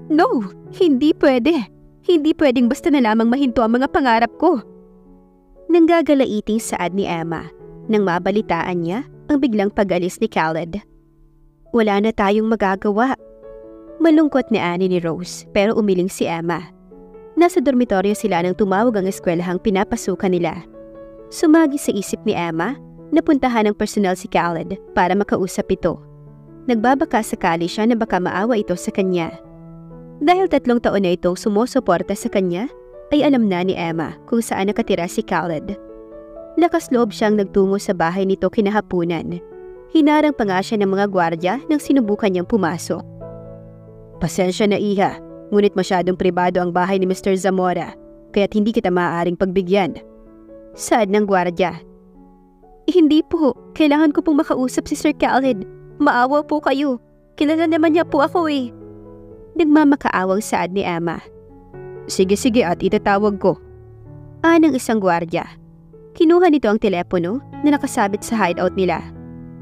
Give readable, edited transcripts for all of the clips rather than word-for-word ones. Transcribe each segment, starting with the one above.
No, hindi pwede. Hindi pwedeng basta na lamang mahinto ang mga pangarap ko. Nanggagalaiting saad ni Emma nang mabalitaan niya ang biglang pag-alis ni Khaled. Wala na tayong magagawa. Malungkot ni Annie ni Rose pero umiling si Emma. Nasa dormitoryo sila nang tumawag ang eskwelahang pinapasukan nila. Sumagi sa isip ni Emma na puntahan ng personal si Khaled para makausap ito. Nagbabaka sakali siya na baka maawa ito sa kanya. Dahil 3 taon na itong sumusuporta sa kanya, ay alam na ni Emma kung saan nakatira si Khaled. Lakas loob siyang nagtungo sa bahay nito kinahapunan. Hinarang pa nga siya ng mga gwardya nang sinubukan niyang pumasok. Pasensya na iha, ngunit masyadong pribado ang bahay ni Mr. Zamora, kaya't hindi kita maaaring pagbigyan. Saad ng gwardya. Hindi po, kailangan ko pong makausap si Sir Khaled. Maawa po kayo. Kilala naman niya po ako eh. Nagmamakaawang saad ni Emma. Sige at itatawag ko. Ng isang gwardya. Kinuha nito ang telepono na nakasabit sa hideout nila.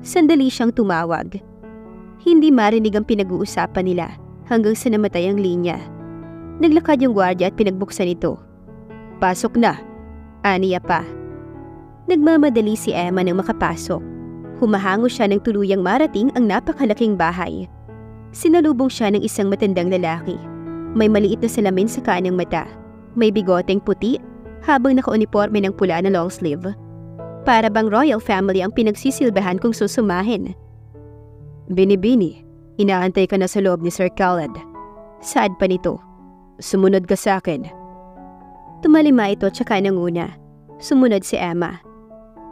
Sandali siyang tumawag. Hindi marinig ang pinag-uusapan nila hanggang sa namatay ang linya. Naglakad yung gwardya at pinagbuksan ito. Pasok na, aniya pa. Nagmamadali si Emma nang makapasok. Humahango siya ng tuluyang marating ang napakalaking bahay. Sinalubong siya ng isang matandang lalaki. May maliit na salamin sa kanang mata. May bigoteng puti habang naka-uniforme ng pula na long sleeve. Para bang royal family ang pinagsisilbahan kung susumahin. Binibini, inaantay ka na sa loob ni Sir Khaled. Saad pa nito. Sumunod ka sa akin. Tumalima ito tsaka nanguna. Sumunod si Emma.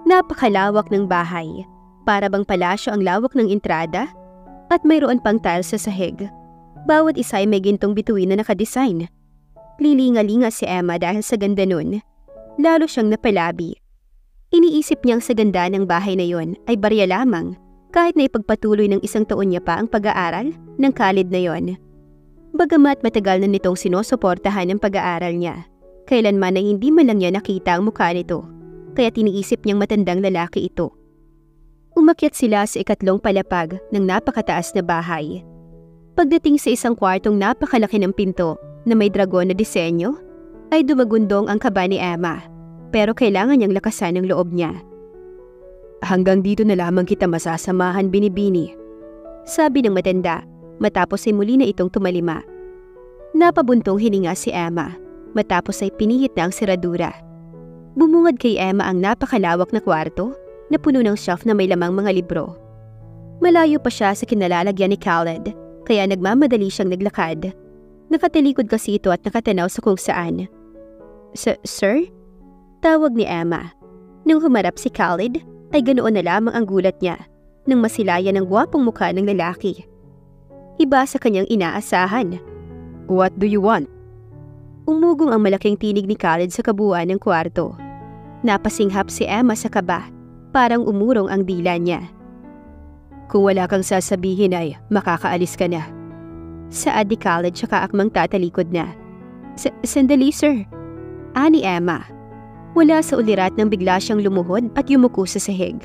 Napakalawak ng bahay. Para bang palasyo ang lawak ng entrada at mayroon pang tiles sa sahig. Bawat isa ay may gintong bituin na nakadesign. Lilinga-linga si Emma dahil sa ganda nun. Lalo siyang napalabi. Iniisip niyang sa ganda ng bahay na yon ay barya lamang kahit na ipagpatuloy ng 1 taon niya pa ang pag-aaral ng college na yon. Bagamat matagal na nitong sinusuportahan ang pag-aaral niya, kailanman ay hindi man lang niya nakita ang mukha nito, kaya tiniisip niyang matandang lalaki ito. Umakyat sila sa 2 palapag ng napakataas na bahay. Pagdating sa isang kwartong napakalaki ng pinto na may dragon na disenyo, ay dumagundong ang kaba ni Emma, pero kailangan niyang lakasan ang loob niya. Hanggang dito na lamang kita masasamahan, Binibini, sabi ng matanda matapos ay muli na itong tumalima. Napabuntong hininga si Emma matapos ay pinihit na ang seradura. Bumungad kay Emma ang napakalawak na kwarto na puno ng shelf na may lamang mga libro. Malayo pa siya sa kinalalagyan ni Khaled, kaya nagmamadali siyang naglakad. Nakatalikod kasi ito at nakatanaw sa kung saan. Sir? Tawag ni Emma. Nang humarap si Khaled, ay ganoon na lamang ang gulat niya nang masilayan ang gwapong mukha ng lalaki. Iba sa kanyang inaasahan. What do you want? Umugong ang malaking tinig ni Khaled sa kabuuan ng kwarto. Napasinghap si Emma sa kaba. Parang umurong ang dila niya. Kung wala kang sasabihin ay makakaalis ka na. Saad ni Khaled tsaka akmang tatalikod na. Sandali sir. Ani Emma. Wala sa ulirat nang bigla siyang lumuhod at yumuko sa sahig.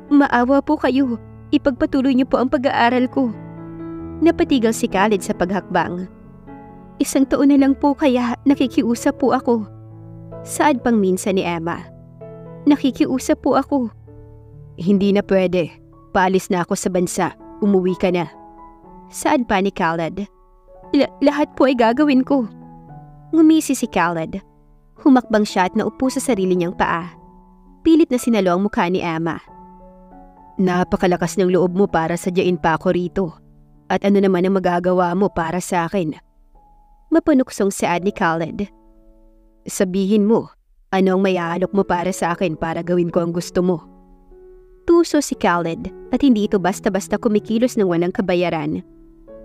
Maawa po kayo. Ipagpatuloy niyo po ang pag-aaral ko. Napatigal si Khaled sa paghakbang. 1 taon na lang po kaya nakikiusap po ako. Saad pang minsan ni Emma. Nakikiusap po ako. Hindi na pwede. Paalis na ako sa bansa. Umuwi ka na. Saad pa ni Khaled. Lahat po ay gagawin ko. Ngumisi si Khaled. Humakbang siya at naupo sa sarili niyang paa. Pilit na sinalo ang mukha ni Emma. Napakalakas ng loob mo para sadyain pa ako rito. At ano naman ang magagawa mo para sa akin? Mapanuksong saad ni Khaled. Sabihin mo. Ano ang maiaalok mo para sa akin para gawin ko ang gusto mo? Tuso si Khaled at hindi ito basta-basta kumikilos ng walang kabayaran.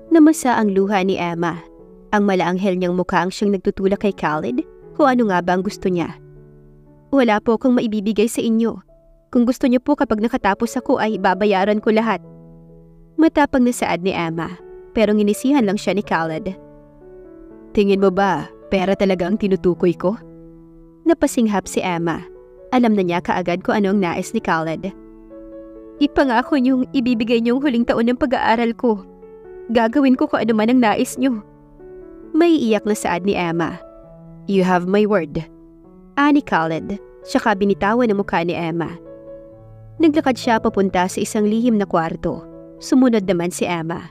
Namasa ang luha ni Emma. Ang malaanghel niyang mukha ang siyang nagtutulak kay Khaled kung ano nga ba ang gusto niya. Wala po akong maibibigay sa inyo. Kung gusto niyo po kapag nakatapos ako ay babayaran ko lahat. Matapang na saad ni Emma pero nginisihan lang siya ni Khaled. Tingin mo ba pera talaga ang tinutukoy ko? Napasinghap si Emma. Alam na niya kaagad kung ano ang nais ni Khaled. Ipangako niyong ibibigay niyong huling taon ng pag-aaral ko. Gagawin ko kung ano man ang nais niyo. May iyak na saad ni Emma. You have my word. Ani Khaled, saka binitawan ang mukha ni Emma. Naglakad siya papunta sa isang lihim na kwarto. Sumunod naman si Emma.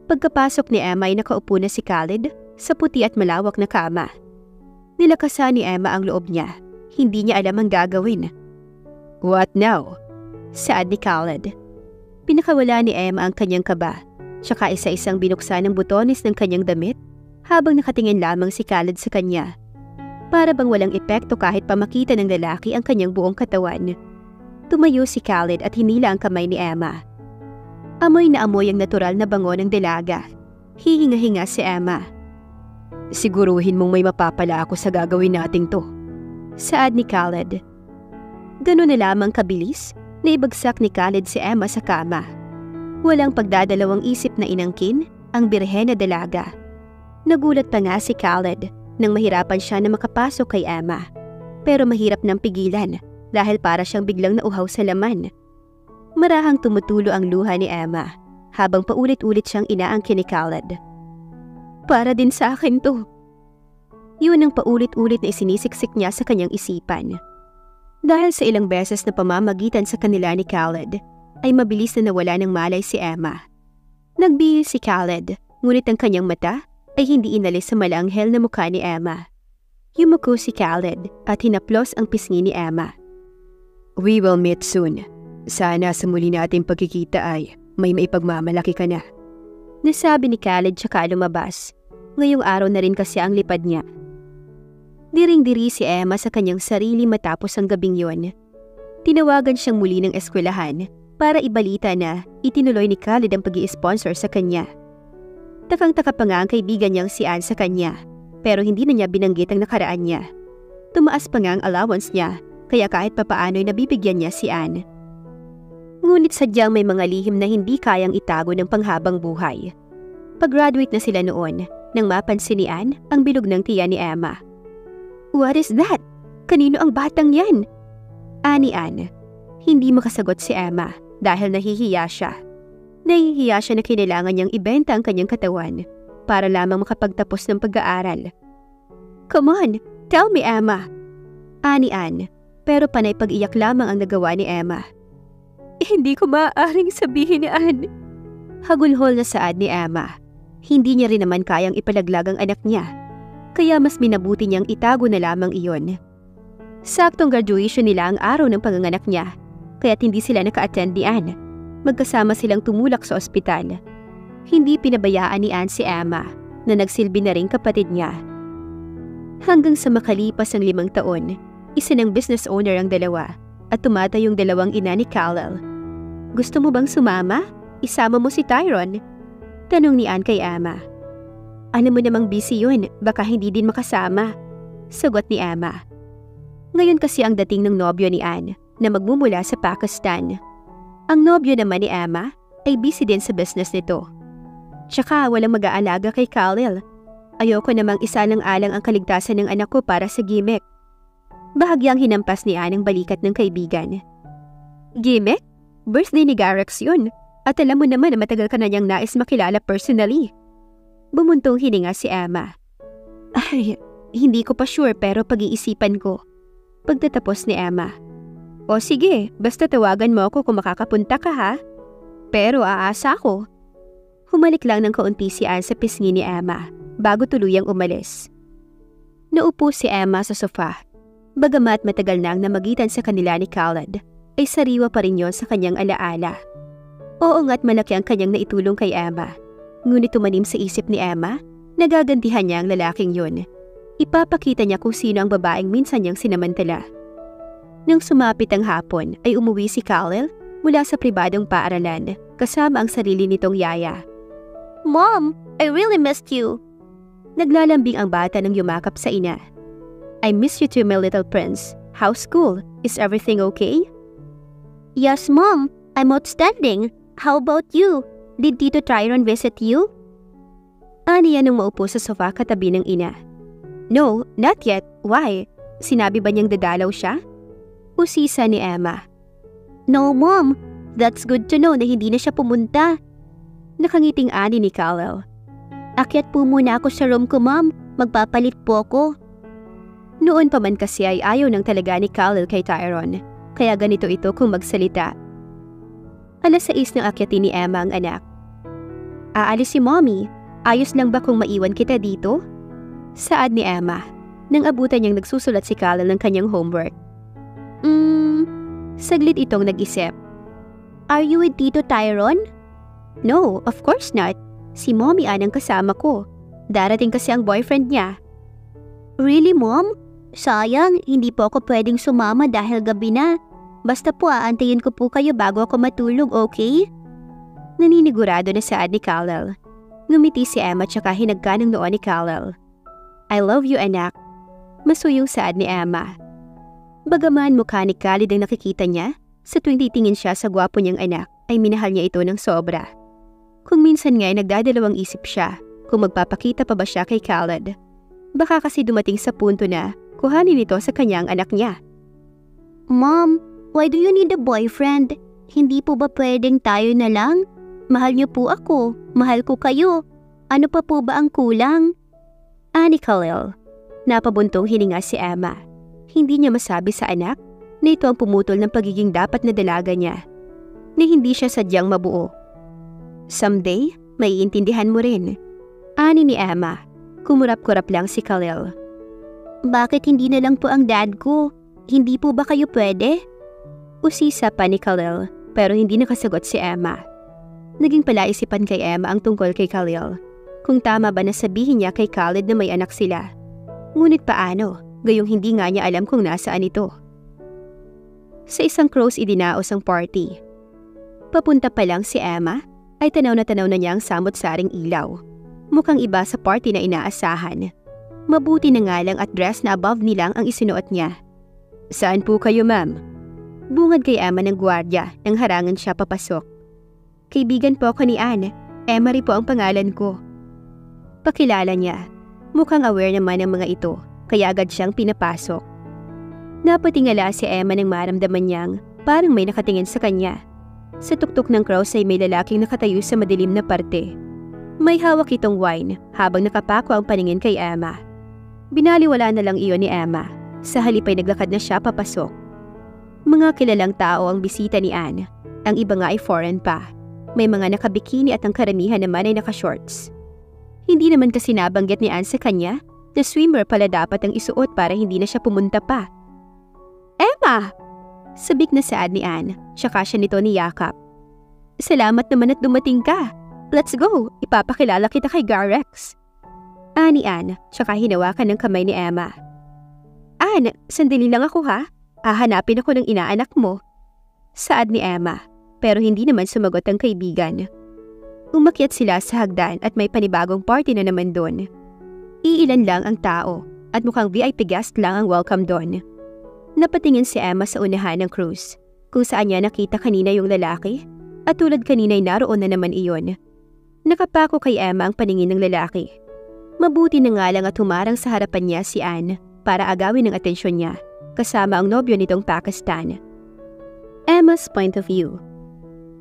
Pagkapasok ni Emma ay nakaupo na si Khaled sa puti at malawak na kama. Nilakasan ni Emma ang loob niya. Hindi niya alam ang gagawin. What now? Saad ni Khaled. Pinakawala ni Emma ang kanyang kaba, tsaka isa-isang binuksan ang butones ng kanyang damit habang nakatingin lamang si Khaled sa kanya. Para bang walang epekto kahit pa makita ng lalaki ang kanyang buong katawan. Tumayo si Khaled at hinila ang kamay ni Emma. Amoy na amoy ang natural na bango ng dalaga. Hihinga-hinga si Emma. Siguruhin mong may mapapala ako sa gagawin nating to. Saad ni Khaled. Ganun na lamang kabilis na ibagsak ni Khaled si Emma sa kama. Walang pagdadalawang isip na inangkin ang birhen na dalaga. Nagulat pa nga si Khaled nang mahirapan siya na makapasok kay Emma. Pero mahirap nang pigilan dahil para siyang biglang nauhaw sa laman. Marahang tumutulo ang luha ni Emma habang paulit-ulit siyang inaangkin ni Khaled. Para din sa akin to. Yun ang paulit-ulit na isinisiksik niya sa kanyang isipan. Dahil sa ilang beses na pamamagitan sa kanila ni Khaled, ay mabilis na nawala ng malay si Emma. Nagbihis si Khaled, ngunit ang kanyang mata ay hindi inalis sa malanghel na mukha ni Emma. Yumuko si Khaled at hinaplos ang pisngi ni Emma. We will meet soon. Sana sa muli nating pagkikita ay may maipagmamalaki ka na. Nasabi ni Khaled tsaka lumabas. Ngayong araw na rin kasi ang lipad niya. Diring-diri si Emma sa kanyang sarili matapos ang gabing yon. Tinawagan siyang muli ng eskwelahan para ibalita na itinuloy ni Khaled ang pag-i-sponsor sa kanya. Takang-taka pa nga ang kaibigan niyang si Anne sa kanya, pero hindi na niya binanggit ang nakaraan niya. Tumaas pa nga ang allowance niya, kaya kahit papaano'y nabibigyan niya si Anne. Ngunit sadyang may mga lihim na hindi kayang itago ng panghabang buhay. Pag-graduate na sila noon, nang mapansin ni Anne ang bilog ng tiyan ni Emma. What is that? Kanino ang batang yan? Ani Anne. Hindi makasagot si Emma dahil nahihiya siya. Nahihiya siya na kailangan niyang ibenta ang kanyang katawan para lamang makapagtapos ng pag-aaral. Come on, tell me Emma. Ani Anne, pero panay pag-iyak lamang ang nagawa ni Emma. Hindi ko maaaring sabihin ni Anne. Hagulhol na saad ni Emma. Hindi niya rin naman kayang ipalaglag ang anak niya, kaya mas minabuti niyang itago na lamang iyon. Saktong graduation nila ang araw ng panganganak niya, kaya't hindi sila naka-attend ni Anne. Magkasama silang tumulak sa ospital. Hindi pinabayaan ni Anne si Emma na nagsilbi na ring kapatid niya. Hanggang sa makalipas ang 5 taon, isa ng business owner ang dalawa at tumata yung dalawang ina ni Khaled. Gusto mo bang sumama? Isama mo si Tyrone? Tanong ni Anne kay Emma. Alam mo namang busy yun, baka hindi din makasama. Sagot ni Emma. Ngayon kasi ang dating ng nobyo ni Anne na magmumula sa Pakistan. Ang nobyo naman ni Emma ay busy din sa business nito. Tsaka walang mag-aalaga kay Khaled. Ayoko namang isa ng alang ang kaligtasan ng anak ko para sa gimmick. Bahagyang hinampas ni Anne ang balikat ng kaibigan. Gimmick? Birthday ni Garex yun. At alam mo naman na matagal ka na niyang nais makilala personally. Bumuntong hininga si Emma. Ay, hindi ko pa sure pero pag-iisipan ko. Pagtatapos ni Emma. O sige, basta tawagan mo ako kung makakapunta ka ha. Pero aasa ako. Humalik lang ng kaunti si Anne sa pisngi ni Emma bago tuluyang umalis. Naupo si Emma sa sofa. Bagamat matagal na ang namagitan sa kanila ni Khaled, ay sariwa pa rin yon sa kanyang alaala. Oo nga't malaki ang kanyang naitulong kay Emma. Ngunit tumanim sa isip ni Emma, nagagantihan niya ang lalaking yun. Ipapakita niya kung sino ang babaeng minsan niyang sinamantala. Nang sumapit ang hapon ay umuwi si Khaled mula sa pribadong paaralan kasama ang sarili nitong yaya. Mom, I really missed you. Naglalambing ang bata nang yumakap sa ina. I miss you too, my little prince. How's school? Is everything okay? Yes, Mom. I'm outstanding. How about you? Did Tito Tyrone visit you? Aniya nung maupo sa sofa katabi ng ina. No, not yet. Why? Sinabi ba niyang dadalaw siya? Usisa ni Emma. No, Mom. That's good to know na hindi na siya pumunta. Nakangiting ani ni Khaled. Akyat po muna ako sa room ko, ma'am. Magpapalit po ako. Noon pa man kasi ay ayaw ng talaga ni Khalil kay Tyrone, kaya ganito ito kung magsalita. 6:00 nang akyatin ni Emma ang anak. Aalis si Mommy. Ayos lang ba kung maiwan kita dito? Saad ni Emma, nang abutan niyang nagsusulat si Khalil ng kanyang homework. Saglit itong nag-isip. Are you with Tito Tyrone? No, of course not. Si Mommy ang kasama ko. Darating kasi ang boyfriend niya. Really, Mom? Sayang, hindi po ako pwedeng sumama dahil gabi na. Basta po aantayin ko po kayo bago ako matulog, okay? Naninigurado na saad ni Khalil. Ngumiti si Emma tsaka hinagka ng noo ni Khalil. I love you, anak. Masuyong saad ni Emma. Bagaman mukha ni Khalid ang nakikita niya, sa tuwing titingin siya sa gwapo niyang anak, ay minahal niya ito ng sobra. Kung minsan nga ay nagdadalawang isip siya kung magpapakita pa ba siya kay Khalid. Baka kasi dumating sa punto na kuhanin ito sa kanyang anak niya. Mom, why do you need a boyfriend? Hindi po ba pwedeng tayo na lang? Mahal niyo po ako, mahal ko kayo. Ano pa po ba ang kulang? Ani Khalil. Napabuntong hininga si Emma. Hindi niya masabi sa anak na ito ang pumutol ng pagiging dapat na dalaga niya. Na hindi siya sadyang mabuo. Someday, maiintindihan mo rin. Ani ni Emma. Kumurap-kurap lang si Khalil. Bakit hindi na lang po ang dad ko? Hindi po ba kayo pwede? Usisa pa ni Khalil pero hindi nakasagot si Emma. Naging palaisipan kay Emma ang tungkol kay Khalil. Kung tama ba na sabihin niya kay Khalid na may anak sila. Ngunit paano? Gayong hindi nga niya alam kung nasaan ito. Sa isang cruise idinaos ang party. Papunta pa lang si Emma ay tanaw na niya ang samot-saring ilaw. Mukhang iba sa party na inaasahan. Mabuti na nga lang at dress na above nilang ang isinuot niya. Saan po kayo, ma'am? Bungad kay Emma ng gwardiya nang harangan siya papasok. Kaibigan po ako ni Anne. Emery po ang pangalan ko. Pakilala niya. Mukhang aware naman ng mga ito, kaya agad siyang pinapasok. Napatingala si Emma nang maramdaman niyang parang may nakatingin sa kanya. Sa tuktok ng cross ay may lalaking nakatayo sa madilim na parte. May hawak itong wine habang nakapako ang paningin kay Emma. Binaliwala na lang iyon ni Emma. Sa halip ay naglakad na siya papasok. Mga kilalang tao ang bisita ni Anne. Ang iba nga ay foreign pa. May mga nakabikini at ang karamihan naman ay nakashorts. Hindi naman kasi nabanggit ni Anne sa kanya na swimmer pala dapat ang isuot para hindi na siya pumunta pa. Emma! Sabik na saad ni Anne, tsaka siya nito niyakap. Salamat naman at dumating ka. Let's go, ipapakilala kita kay Garex. Ani Anne, tsaka hinawakan ng kamay ni Emma. Anne, sandali lang ako ha. Hahanapin ako ng inaanak mo. Saad ni Emma, pero hindi naman sumagot ang kaibigan. Umakyat sila sa hagdan at may panibagong party na naman doon. Iilan lang ang tao at mukhang VIP guest lang ang welcome doon. Napatingin si Emma sa unahan ng cruise, kung saan niya nakita kanina yung lalaki, at tulad kanina'y naroon na naman iyon. Nakapako kay Emma ang paningin ng lalaki. Mabuti na nga lang at humarang sa harapan niya si Anne para agawin ang atensyon niya, kasama ang nobyo nitong Pakistan. Emma's point of view.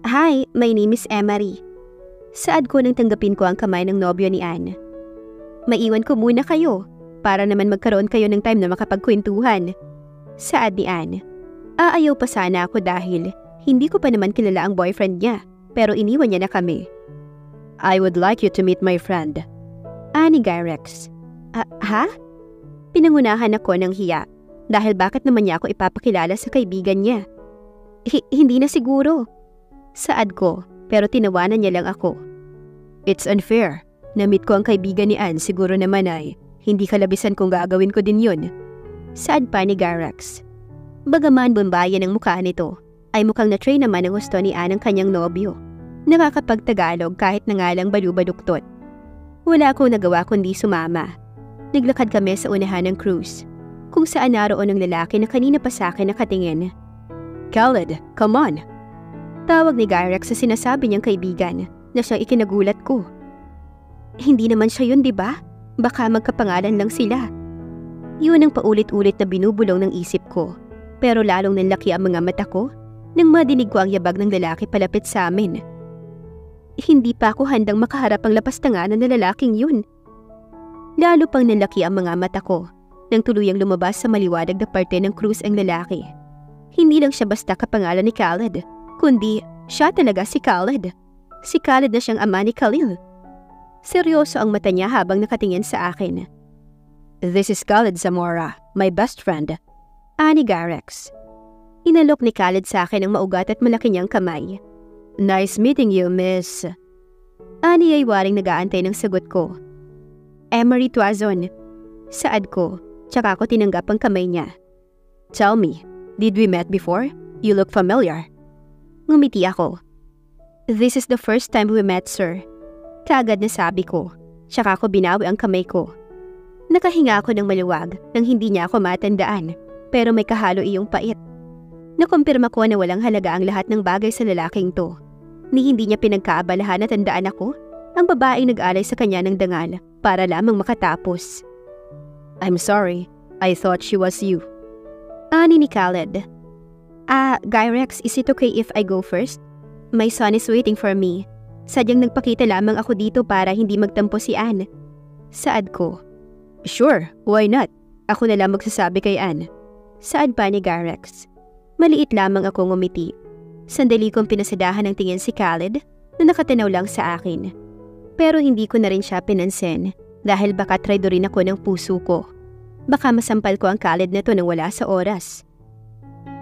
Hi, my name is Emery. Saad ko nang tanggapin ko ang kamay ng nobyo ni Anne. Maiwan ko muna kayo, para naman magkaroon kayo ng time na makapagkwentuhan. Saad ni Anne. Aayaw pa sana ako dahil hindi ko pa naman kilala ang boyfriend niya, pero iniwan niya na kami. I would like you to meet my friend. Ani Garex. Ha? Pinangunahan ako ng hiya dahil bakit naman niya ako ipapakilala sa kaibigan niya? Hindi na siguro. Saad ko, pero tinawanan niya lang ako. It's unfair. Na-meet ko ang kaibigan ni Anne, siguro naman ay hindi kalabisan kung gagawin ko din yun. Saad pa ni Garex. Bagaman bumbayan ang mukha nito, ay mukhang na-try naman ang gusto ni Anne ang kanyang nobyo. Nakakapagtagalog kahit na nga lang balubaduktot. Wala akong nagawa kundi sumama. Naglakad kami sa unahan ng cruise, kung saan naroon ang lalaki na kanina pa sa akin nakatingin. Khalid, come on! Tawag ni Garex sa sinasabi niyang kaibigan na siyang ikinagulat ko. Hindi naman siya yun, di ba? Baka magkapangalan lang sila. Yun ang paulit-ulit na binubulong ng isip ko, pero lalong nanlaki ang mga mata ko nang madinig ko ang yabag ng lalaki palapit sa amin. Hindi pa ako handang makaharap ang lapastanganan na lalaking yun. Lalo pang nalaki ang mga mata ko nang tuluyang lumabas sa maliwanag na parte ng krus ang lalaki. Hindi lang siya basta kapangalan ni Khaled, kundi siya talaga si Khaled. Si Khaled na siyang ama ni Khalil. Seryoso ang mata niya habang nakatingin sa akin. "This is Khaled Zamora, my best friend," ani Garex. Inalok ni Khaled sa akin ang maugat at malaki niyang kamay. "Nice meeting you, miss." Ani ay waring nag-aantay ng sagot ko. "Emery Tuazon." Saad ko, tsaka ko tinanggap ang kamay niya. "Tell me, did we met before? You look familiar." Ngumiti ako. "This is the first time we met, sir." Kaagad na sabi ko, tsaka ko binawi ang kamay ko. Nakahinga ako ng maluwag nang hindi niya ako matandaan, pero may kahalo iyong pait. Nakumpirma ko na walang halaga ang lahat ng bagay sa lalaking to. Ni hindi niya pinagkaabalahan na tandaan ako, ang babaeng nag-alay sa kanya ng dangal para lamang makatapos. "I'm sorry, I thought she was you." Ani ni Khaled. Gyrex, is it okay if I go first? My son is waiting for me. Sadyang nagpakita lamang ako dito para hindi magtampo si Anne. Saad ko. "Sure, why not? Ako na lang magsasabi kay Anne." Saad pa ni Gyrex. Maliit lamang ako ngumiti. Sandali kong pinasadahan ng tingin si Khaled na nakatanaw lang sa akin. Pero hindi ko na rin siya pinansin dahil baka traidorin ako ng puso ko. Baka masampal ko ang Khaled na to nang wala sa oras.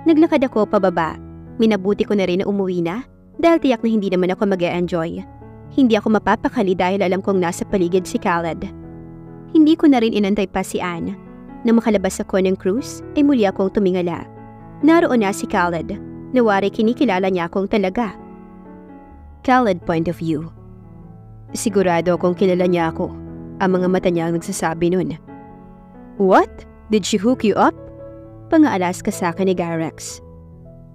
Naglakad ako pababa. Minabuti ko na rin na umuwi na dahil tiyak na hindi naman ako mag-e-enjoy. Hindi ako mapapakali dahil alam kong nasa paligid si Khaled. Hindi ko na rin inantay pa si Anne. Nang makalabas ako ng cruise, ay muli akong tumingala. Naroon na si Khaled. Nawari kinikilala niya akong talaga. Khaled point of view. Sigurado akong kilala niya ako. Ang mga mata niya ang nagsasabi nun. "What? Did she hook you up?" Pangaalas ka sa akin ni Gyrex.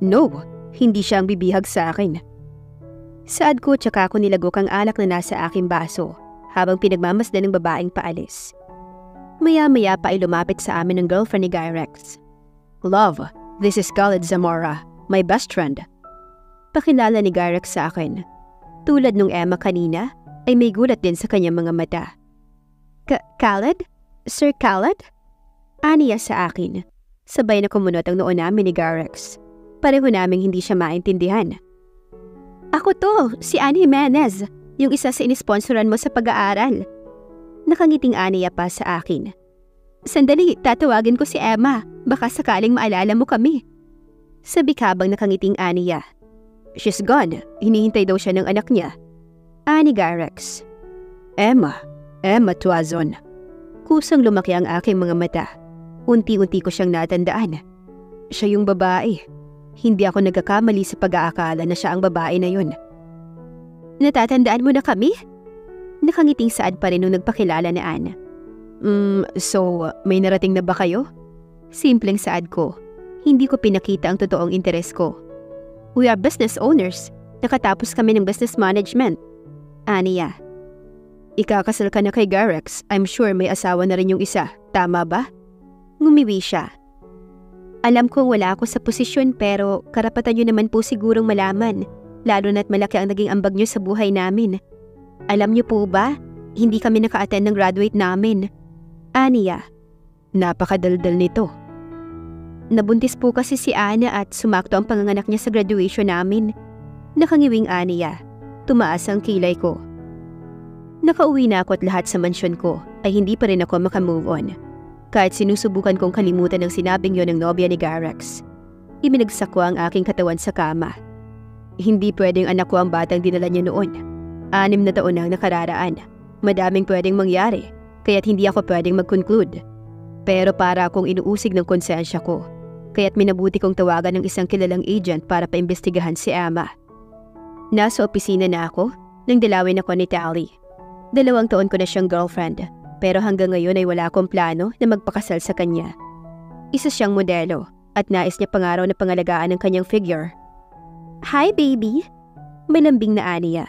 "No, hindi siya ang bibihag sa akin." Saad ko tsaka ko nilagok ang alak na nasa aking baso habang pinagmamasdan ng babaeng paalis. Maya-maya pa ay lumapit sa amin ng girlfriend ni Gyrex. "Love, this is Khaled Zamora, my best friend." Pakilala ni Gyrex sa akin. Tulad nung Emma kanina, ay may gulat din sa kanyang mga mata. Khaled? Sir Khaled?" Aniya sa akin. Sabay na kumunot ang noo namin ni Gyrex. Pareho naming hindi siya maintindihan. "Ako to, si Anne Jimenez, yung isa sa inisponsoran mo sa pag-aaral." Nakangiting Aniya pa sa akin. "Sandali, tatawagin ko si Emma. Baka sakaling maalala mo kami." Sabi habang nakangiting Aniya. "She's gone. Hinihintay daw siya ng anak niya." Ani Gyrex. Emma Tuazon." Kusang lumaki ang aking mga mata. Unti-unti ko siyang natandaan. Siya yung babae. Hindi ako nagkakamali sa pag-aakala na siya ang babae na yun. "Natatandaan mo na kami?" Nakangiting Saad pa rin nung nagpakilala ni Anne. So, may narating na ba kayo?" Simpleng saad ko. Hindi ko pinakita ang totoong interes ko. "We are business owners. Nakatapos kami ng business management." Aniya. "Ikakasal ka na kay Gyrex. I'm sure may asawa na rin yung isa. Tama ba?" Ngumiwi siya. "Alam kong wala ako sa posisyon pero karapatan niyo naman po sigurong malaman, lalo na't malaki ang naging ambag niyo sa buhay namin. Alam niyo po ba, hindi kami naka-attend ng graduate namin." Aniya. "Napakadaldal nito." "Nabuntis po kasi si Ana at sumakto ang panganganak niya sa graduation namin." Nakangiwing Aniya. Tumaas ang kilay ko. Nakauwi na ako at lahat sa mansyon ko ay hindi pa rin ako makamove on. Kahit sinusubukan kong kalimutan ang sinabing yon ng nobya ni Gyrex. Iminagsak ko ang aking katawan sa kama. Hindi pwedeng anak ko ang batang dinala niya noon. 6 na taon nang nakararaan. Madaming pwedeng mangyari, kaya't hindi ako pwedeng mag-conclude. Pero para akong inuusig ng konsensya ko, kaya't minabuti kong tawagan ng isang kilalang agent para paimbestigahan si Emma. Nasa opisina na ako nang dalawin ako ni Tally. 2 taon ko na siyang girlfriend, pero hanggang ngayon ay wala akong plano na magpakasal sa kanya. Isa siyang modelo at nais niya pangaraw na pangalagaan ng kanyang figure. "Hi, baby!" Malambing na Aniya.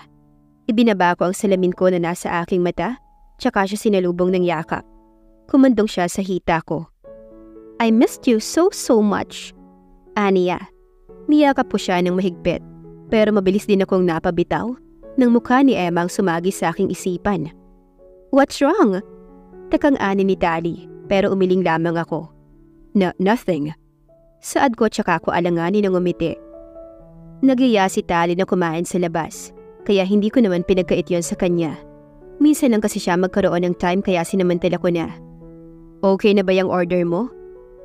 Ibinaba ko ang salamin ko na nasa aking mata, tsaka siya sinalubong ng yakap. Kumandong siya sa hita ko. "I missed you so much." Aniya. Niyakap ko siya ng mahigpit, pero mabilis din akong napabitaw. Nang mukha ni Emma ang sumagi sa aking isipan. What's wrong? Takang ani ni Tali, pero umiling lamang ako. Nothing. Saad ko tsaka ko alanganin ng umiti. Nagiya si Tali na kumain sa labas, kaya hindi ko naman pinagkait yon sa kanya. Minsan lang kasi siya magkaroon ng time kaya sinamantala ko na. Okay na ba yung order mo?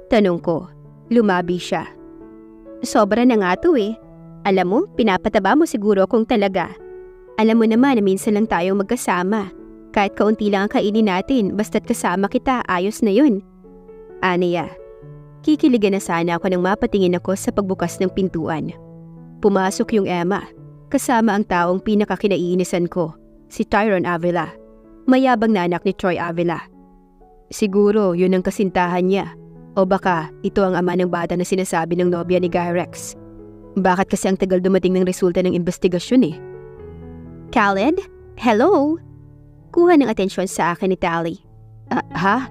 Tanong ko. Lumabi siya. Sobra na nga to eh. Alam mo, pinapataba mo siguro kung talaga. Alam mo naman na minsan lang tayong magkasama. Kahit kaunti lang ang kainin natin, basta't kasama kita, ayos na yun. Aniya. Kikiligan na sana ako nang mapatingin ako sa pagbukas ng pintuan. Pumasok yung Emma, kasama ang taong pinakakinaiinisan ko, si Tyrone Avila. Mayabang na anak ni Troy Avila. Siguro yun ang kasintahan niya. O baka ito ang ama ng bata na sinasabi ng nobya ni Guy Rex. Bakit kasi ang tagal dumating ng resulta ng investigasyon eh? Khaled? Hello? Kuha ng atensyon sa akin ni Tali. Ha?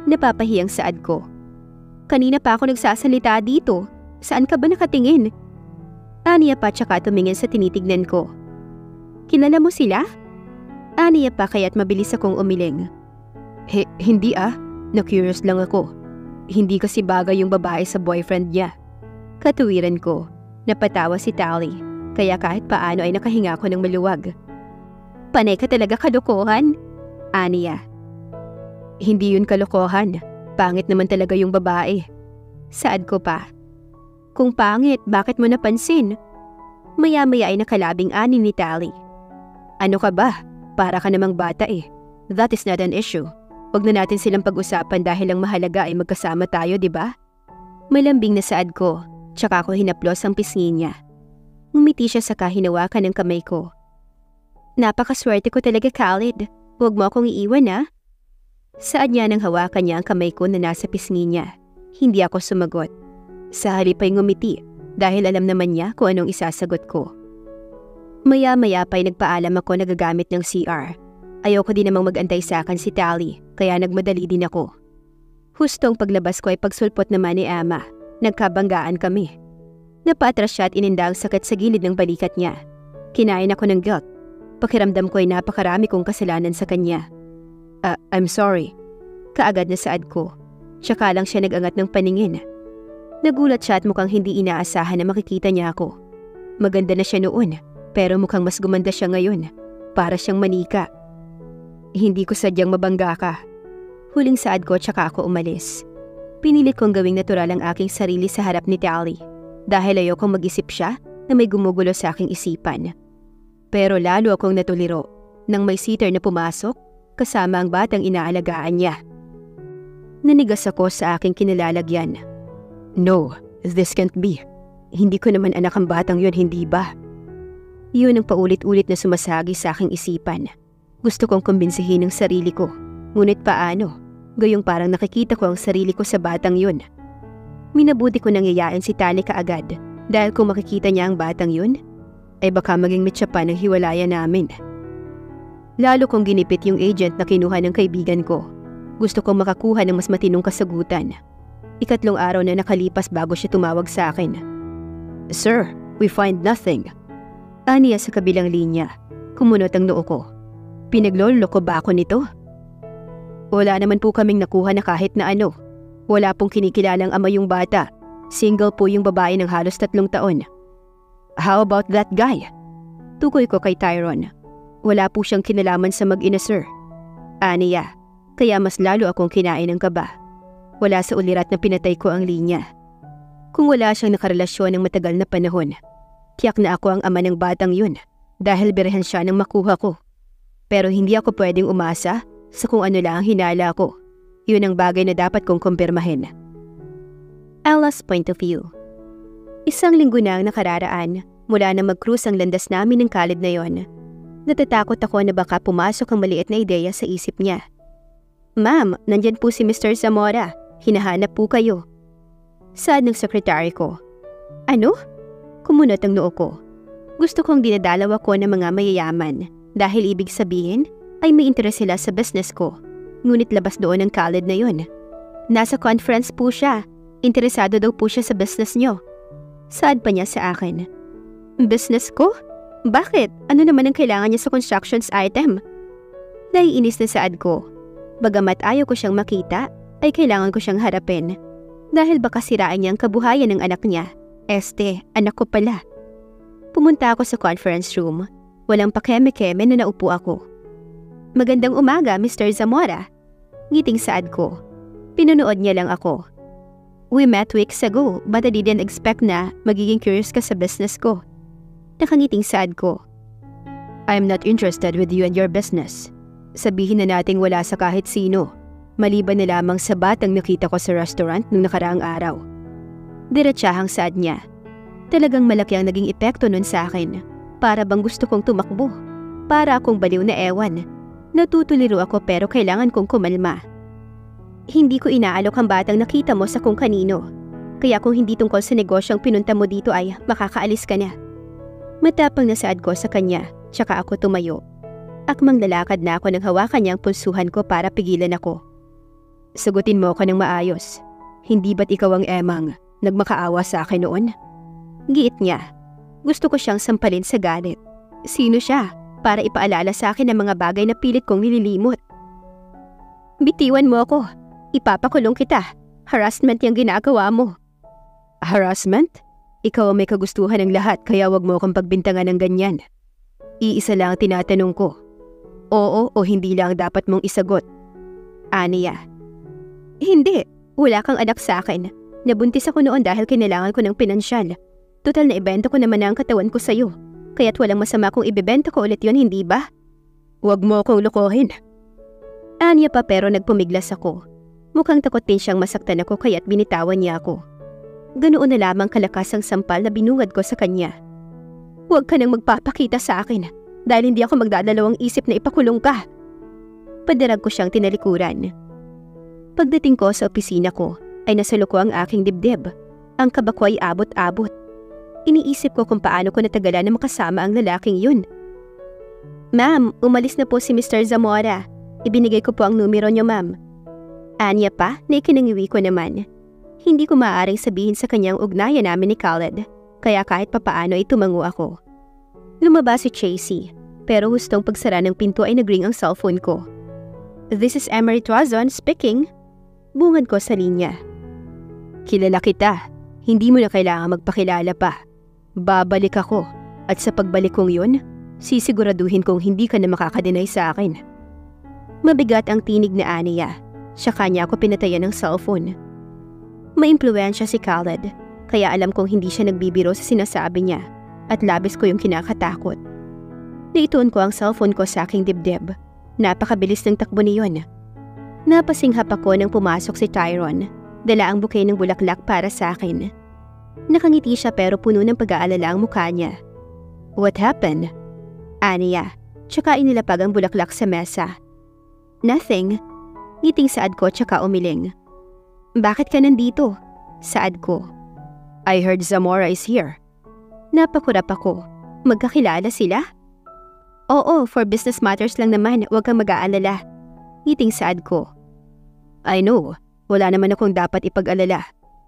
Napapahiyang saad ko. Kanina pa ako nagsasalita dito. Saan ka ba nakatingin? Aniya pa tsaka tumingin sa tinitignan ko. Kilala mo sila? Aniya pa kaya't mabilis akong umiling. Hindi Na-curious lang ako. Hindi kasi bagay yung babae sa boyfriend niya. Katuwiran ko. Napatawa si Tali. Kaya kahit paano ay nakahinga ako ng maluwag. Panay ka talaga kalokohan? Aniya. Hindi yun kalokohan. Pangit naman talaga yung babae. Saad ko pa. Kung pangit, bakit mo napansin? Maya-maya ay nakalabing ani ni Tali. Ano ka ba? Para ka namang bata eh. That is not an issue. Huwag na natin silang pag-usapan dahil ang mahalaga ay magkasama tayo, di ba? Malambing na saad ko, tsaka ko hinaplos ang pisngi niya. Ngumiti siya sa kahinawakan ng kamay ko. Napakaswerte ko talaga, Khaled. Huwag mo akong iiwan, ha? Saad niya nang hawakan niya ang kamay ko na nasa pisngi niya. Hindi ako sumagot. Sa halip ay ngumiti dahil alam naman niya kung anong isasagot ko. Maya-maya pa'y nagpaalam ako na gagamit ng CR. Ayoko din namang mag-antay sa akin si Tali, kaya nagmadali din ako. Hustong paglabas ko ay pagsulpot naman ni Emma. Nagkabanggaan kami. Napaatras siya at ininda ang sakit sa gilid ng balikat niya. Kinain ako ng guilt. Pakiramdam ko ay napakarami kong kasalanan sa kanya. I'm sorry. Kaagad na saad ko. Tsaka lang siya nag-angat ng paningin. Nagulat siya at mukhang hindi inaasahan na makikita niya ako. Maganda na siya noon, pero mukhang mas gumanda siya ngayon. Para siyang manika. Hindi ko sadyang mabangga ka. Huling saad ko tsaka ako umalis. Pinilit kong gawing natural ang aking sarili sa harap ni Tali. Dahil ayokong mag-isip siya na may gumugulo sa aking isipan. Pero lalo akong natuliro nang may sitter na pumasok kasama ang batang inaalagaan niya. Nanigas ako sa aking kinalalagyan. No, this can't be. Hindi ko naman anak ang batang yun, hindi ba? Yun ang paulit-ulit na sumasagi sa aking isipan. Gusto kong kumbinsihin ang sarili ko. Ngunit paano? Gayong parang nakikita ko ang sarili ko sa batang yun. Minabuti ko nang yayain si Tali kaagad dahil kung makikita niya ang batang yun, ay baka maging mitsa pa ng hiwalayan namin. Lalo kong ginipit yung agent na kinuha ng kaibigan ko. Gusto kong makakuha ng mas matinong kasagutan. 3 araw na nakalipas bago siya tumawag sa akin. Sir, we find nothing. Aniya sa kabilang linya. Kumunot ang noo ko. Pinagloloko ba ako nito? Wala naman po kaming nakuha na kahit na ano. Wala pong kinikilalang ama yung bata. Single po yung babae ng halos 3 taon. How about that guy? Tukoy ko kay Tyrone. Wala po siyang kinalaman sa mag-ina, sir. Aniya, kaya mas lalo akong kinain ng kaba. Wala sa ulirat na pinatay ko ang linya. Kung wala siyang nakarelasyon ng matagal na panahon, tiyak na ako ang ama ng batang yun dahil birehan siya ng makuha ko. Pero hindi ako pwedeng umasa sa kung ano lang ang hinala ko. Yun ang bagay na dapat kong kumpirmahin. Ella's point of view. 1 linggo na ang nakararaan mula na mag-cruise ang landas namin ng Khaled na yon. Natatakot ako na baka pumasok ang maliit na ideya sa isip niya. Ma'am, nandyan po si Mr. Zamora. Hinahanap po kayo. Saad ng sekretary ko. Ano? Kumunot ang noo ko. Gusto kong dinadalaw ako ng mga mayayaman dahil ibig sabihin ay may interes sila sa business ko. Ngunit labas doon ang Khaled na yon. Nasa conference po siya. Interesado daw po siya sa business niyo. Saad pa niya sa akin. Business ko? Bakit? Ano naman ang kailangan niya sa constructions item? Naiinis na saad ko. Bagamat ayaw ko siyang makita, ay kailangan ko siyang harapin. Dahil baka siraan niya ang kabuhayan ng anak niya. Anak ko pala. Pumunta ako sa conference room. Walang pakeme-keme na naupo ako. Magandang umaga, Mr. Zamora. Ngiting saad ko. Pinunood niya lang ako. We met weeks ago but I didn't expect na magiging curious ka sa business ko. Nakangiting saad ko. I'm not interested with you and your business. Sabihin na nating wala sa kahit sino. Maliban na lamang sa batang nakita ko sa restaurant nung nakaraang araw. Diretsahang saad niya. Talagang malaki ang naging epekto nun sa akin. Para bang gusto kong tumakbo. Para akong baliw na ewan. Natutuliro ako pero kailangan kong kumalma. Hindi ko inaalok ang batang nakita mo sa kung kanino. Kaya kung hindi tungkol sa negosyong pinunta mo dito ay makakaalis ka na. Matapang na saad ko sa kanya, tsaka ako tumayo. Akmang lalakad na ako nang hawakan niya ang pulsuhan ko para pigilan ako. Sagutin mo ako ng maayos. Hindi ba't ikaw ang emang nagmakaawa sa akin noon? Giit niya. Gusto ko siyang sampalin sa galit. Sino siya para ipaalala sa akin ang mga bagay na pilit kong nililimot? Bitiwan mo ako. Ipapakulong kita. Harassment yung ginagawa mo. Harassment? Ikaw ang may kagustuhan ng lahat kaya wag mo akong pagbintangan ng ganyan. Iisa lang ang tinatanong ko. Oo o hindi lang dapat mong isagot. Aniya. Hindi. Wala kang anak sa akin. Nabuntis ako noon dahil kinailangan ko ng pinansyal. Total na ibenta ko naman na ang katawan ko sa'yo. Kaya't walang masama kung ibebenta ko ulit yon, hindi ba? Huwag mo akong lokohin. Anya pa pero nagpumiglas ako. Mukhang takot din siyang masaktan ako kaya't binitawan niya ako. Ganoon na lamang kalakas ang sampal na binungad ko sa kanya. Huwag ka nang magpapakita sa akin dahil hindi ako magdadalawang isip na ipakulong ka. Padarag ko siyang tinalikuran. Pagdating ko sa opisina ko ay nasaluko ang aking dibdib. Ang kaba ko ay abot-abot. Iniisip ko kung paano ko natagalan na makasama ang lalaking yun. Ma'am, umalis na po si Mr. Zamora. Ibinigay ko po ang numero niyo, ma'am. Anya pa na ikinangiwi ko naman. Hindi ko maaaring sabihin sa kanyang ugnayan namin ni Khaled, kaya kahit papaano ay tumango ako. Lumabas si Chasey, pero hustong pagsara ng pinto ay nagring ang cellphone ko. This is Emery Tuazon speaking. Bungad ko sa linya. Kilala kita. Hindi mo na kailangan magpakilala pa. Babalik ako, at sa pagbalik kong yun, sisiguraduhin kong hindi ka na makakadenay sa akin. Mabigat ang tinig na Aniya. Siya kanya ako pinatayan ng cellphone. Maimpluwensya si Khaled, kaya alam kong hindi siya nagbibiro sa sinasabi niya at labis ko yung kinakatakot. Naituon ko ang cellphone ko sa aking dibdib. Napakabilis ng takbo niyon. Napasinghap ako nang pumasok si Tyron. Dala ang bouquet ng bulaklak para sa akin. Nakangiti siya pero puno ng pag-aalala ang mukha niya. What happened? Aniya, tsaka inilapag ang bulaklak sa mesa. Nothing. Ngiting saad ko tsaka umiling. Bakit ka nandito? Saad ko. I heard Zamora is here. Napakurap ako. Magkakilala sila? Oo, for business matters lang naman, huwag kang mag-aalala. Ngiting saad ko. I know, wala naman akong dapat ipag-alala.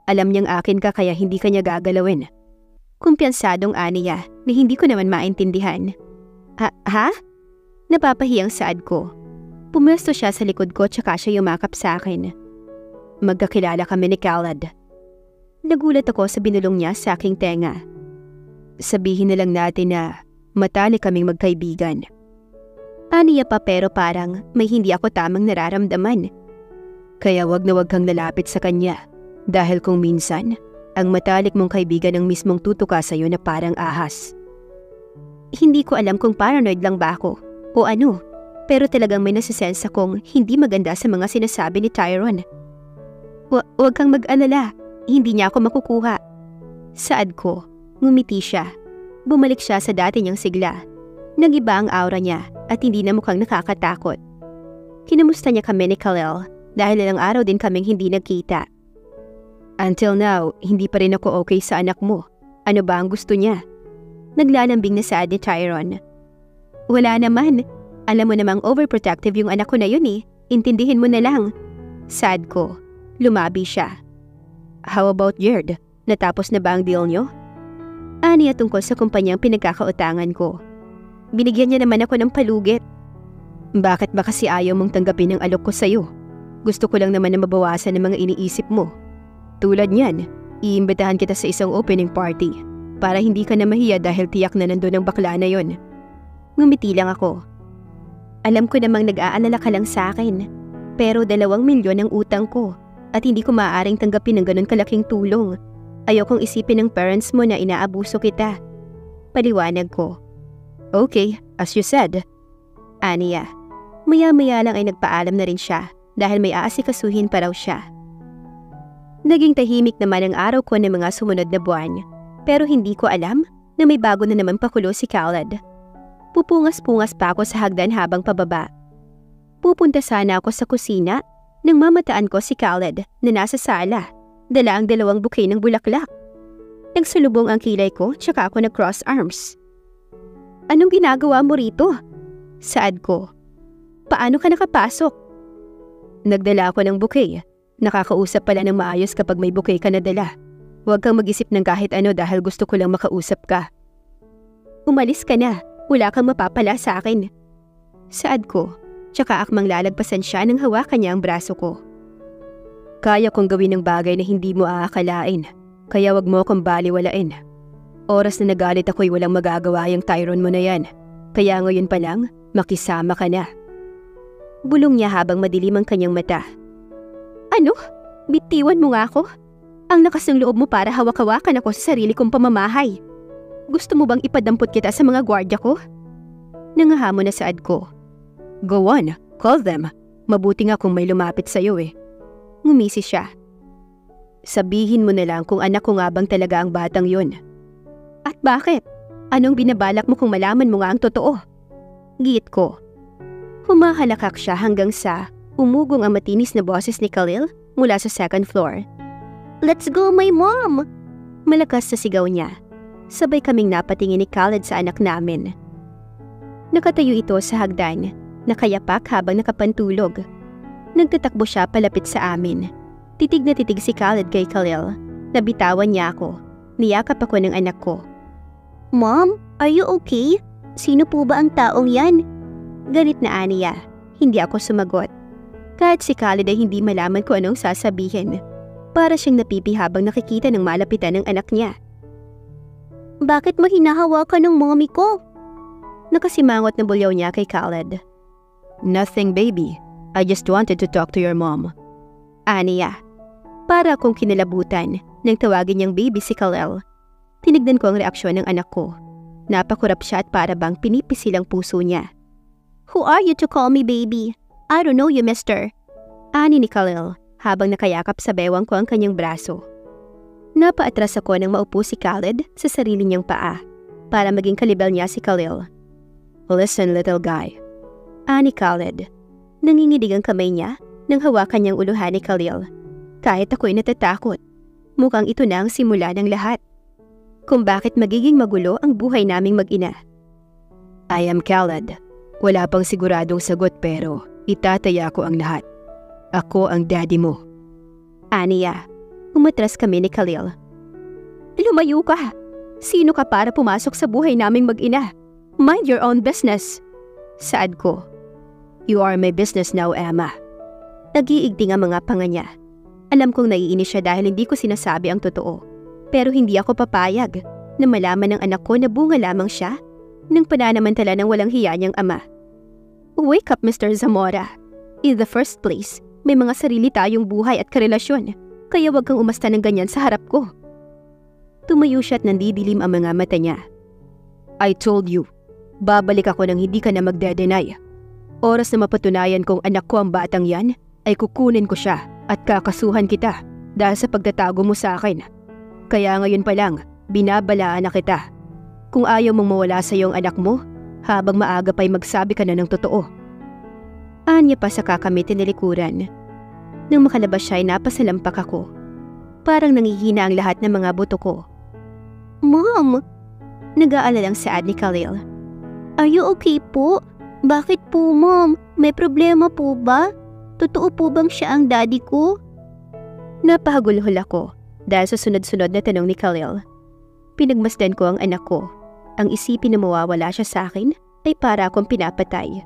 Alam niyang akin ka kaya hindi ka niya gagalawin. Kumpiyansadong Aniya na hindi ko naman maintindihan. Ha? Napapahiyang saad ko. Pumwesto siya sa likod ko tsaka siya yumakap sa akin. Magkakilala kami ni Khaled. Nagulat ako sa binulong niya sa aking tenga. Sabihin na lang natin na matalik kaming magkaibigan. Aniya pa pero parang may hindi ako tamang nararamdaman. Kaya wag na wag kang lalapit sa kanya. Dahil kung minsan, ang matalik mong kaibigan ang mismong tutuka sa'yo na parang ahas. Hindi ko alam kung paranoid lang ba ako o ano. Pero talagang may nasisense akong hindi maganda sa mga sinasabi ni Tyron. Huwag kang mag-alala, hindi niya ako makukuha. Saad ko, ngumiti siya. Bumalik siya sa dati niyang sigla. Nag-iba ang aura niya at hindi na mukhang nakakatakot. Kinamusta niya kami ni Khalil dahil ilang araw din kaming hindi nagkita. Until now, hindi pa rin ako okay sa anak mo. Ano ba ang gusto niya? Naglalambing na saad ni Tyron. Wala naman. Alam mo namang overprotective yung anak ko na yun eh. Intindihin mo na lang. Sad ko. Lumabi siya. How about Jared? Natapos na ba ang deal nyo? Aniya tungkol sa kumpanyang pinagkakautangan ko. Binigyan niya naman ako ng palugit. Bakit ba kasi ayaw mong tanggapin ang alok ko sa'yo? Gusto ko lang naman na mabawasan ang mga iniisip mo. Tulad niyan, iimbitahan kita sa isang opening party para hindi ka na mahiya dahil tiyak na nandun ang bakla na yon. Ngumiti lang ako. Alam ko namang nag-aalala ka lang sa akin, pero 2 milyon ang utang ko at hindi ko maaaring tanggapin ng ganun kalaking tulong. Ayokong isipin ng parents mo na inaabuso kita. Paliwanag ko. Okay, as you said. Aniya. Maya-maya lang ay nagpaalam na rin siya dahil may aasikasuhin pa raw siya. Naging tahimik naman ang araw ko ng mga sumunod na buwan, pero hindi ko alam na may bago na naman pakulo si Khaled. Pupungas-pungas pa ako sa hagdan habang pababa. Pupunta sana ako sa kusina nang mamataan ko si Khaled na nasa sala, dala ang 2 bouquet ng bulaklak. Nagsulubong ang kilay ko tsaka ako nag-cross arms. Anong ginagawa mo rito? Saad ko. Paano ka nakapasok? Nagdala ako ng bouquet. Nakakausap pala ng maayos kapag may bouquet ka na dala. Huwag kang mag-isip ng kahit ano dahil gusto ko lang makausap ka. Umalis ka na. Wala kang mapapala sa akin. Saad ko, tsaka akmang lalagpasan siya nang hawakan niya ang braso ko. Kaya kong gawin ng bagay na hindi mo aakalain, kaya wag mo akong baliwalain. Oras na nagalit ako'y walang magagawa yung Tyrone mo na yan, kaya ngayon pa lang, makisama ka na. Bulong niya habang madilim ang kanyang mata. Ano? Bitiwan mo nga ako? Ang lakas ng loob mo para hawak-hawakan ako sa sarili kong pamamahay. Gusto mo bang ipadampot kita sa mga gwardya ko? Nangahamon na saad ko. Go on, call them. Mabuti nga kung may lumapit sa'yo eh. Ngumisi siya. Sabihin mo na lang kung anak ko nga bang talaga ang batang yun. At bakit? Anong binabalak mo kung malaman mo nga ang totoo? Giit ko. Humahalakak siya hanggang sa umugong ang matinis na boses ni Khalil mula sa 2nd floor. Let's go, my mom! Malakas sa sigaw niya. Sabay kaming napatingin ni Khaled sa anak namin. Nakatayo ito sa hagdan, nakayapak habang nakapantulog. Nagtatakbo siya palapit sa amin. Titig na titig si Khaled kay Khalil. Nabitawan niya ako. Niyakap ako ng anak ko. Mom, are you okay? Sino po ba ang taong yan? Galit na aniya. Hindi ako sumagot. Kahit si Khaled ay hindi malaman ko anong sasabihin. Para siyang napipi habang nakikita ng malapitan ng anak niya. Bakit mo hinahawakan ng mommy ko? Nakasimangot na bulyaw niya kay Khaled. Nothing, baby. I just wanted to talk to your mom. Aniya. Para akong kinalabutan nang tawagin niyang baby si Khalil. Tinignan ko ang reaksyon ng anak ko. Napakurap siya at para bang pinipisilang puso niya. Who are you to call me baby? I don't know you, mister. Ani ni Khalil habang nakayakap sa bewang ko ang kanyang braso. Napaatras ako nang maupo si Khaled sa sarili niyang paa para maging kalibel niya si Khalil. Listen, little guy. Ani Khaled. Nanginginig ang kamay niya nang hawakan niyang uluhan ni Khalil. Kahit ako'y natatakot. Mukhang ito na ang simula ng lahat. Kung bakit magiging magulo ang buhay naming mag-ina. I am Khaled. Wala pang siguradong sagot pero itataya ko ang lahat. Ako ang daddy mo. Aniya. Umatras kami ni Khalil. Lumayo ka! Sino ka para pumasok sa buhay naming mag-ina? Mind your own business! Saad ko. You are my business now, Emma. Nag-iigting ang mga panga niya. Alam kong naiinis siya dahil hindi ko sinasabi ang totoo. Pero hindi ako papayag na malaman ng anak ko na bunga lamang siya ng pananamantala ng walang hiya niyang ama. Wake up, Mr. Zamora. In the first place, may mga sarili tayong buhay at karelasyon. Kaya wag kang umasta ng ganyan sa harap ko. Tumayo siya at nandidilim ang mga mata niya. I told you, babalik ako nang hindi ka na magde-deny. Oras na mapatunayan kong anak ko ang batang yan, ay kukunin ko siya at kakasuhan kita dahil sa pagtatago mo sa akin. Kaya ngayon pa lang, binabalaan na kita. Kung ayaw mong mawala sa iyong anak mo, habang maaga pa'y magsabi ka na ng totoo. Anya pa sa kakamitin na likuran. Nang makalabas siya ay napasalampak ako. Parang nangihina ang lahat ng mga buto ko. Mom! Nag-aalalang saad ni Khalil. Are you okay po? Bakit po, Mom? May problema po ba? Totoo po bang siya ang daddy ko? Napahagulhol ako dahil sa sunod-sunod na tanong ni Khalil. Pinagmasdan ko ang anak ko. Ang isipin na mawawala siya sa akin ay para akong pinapatay.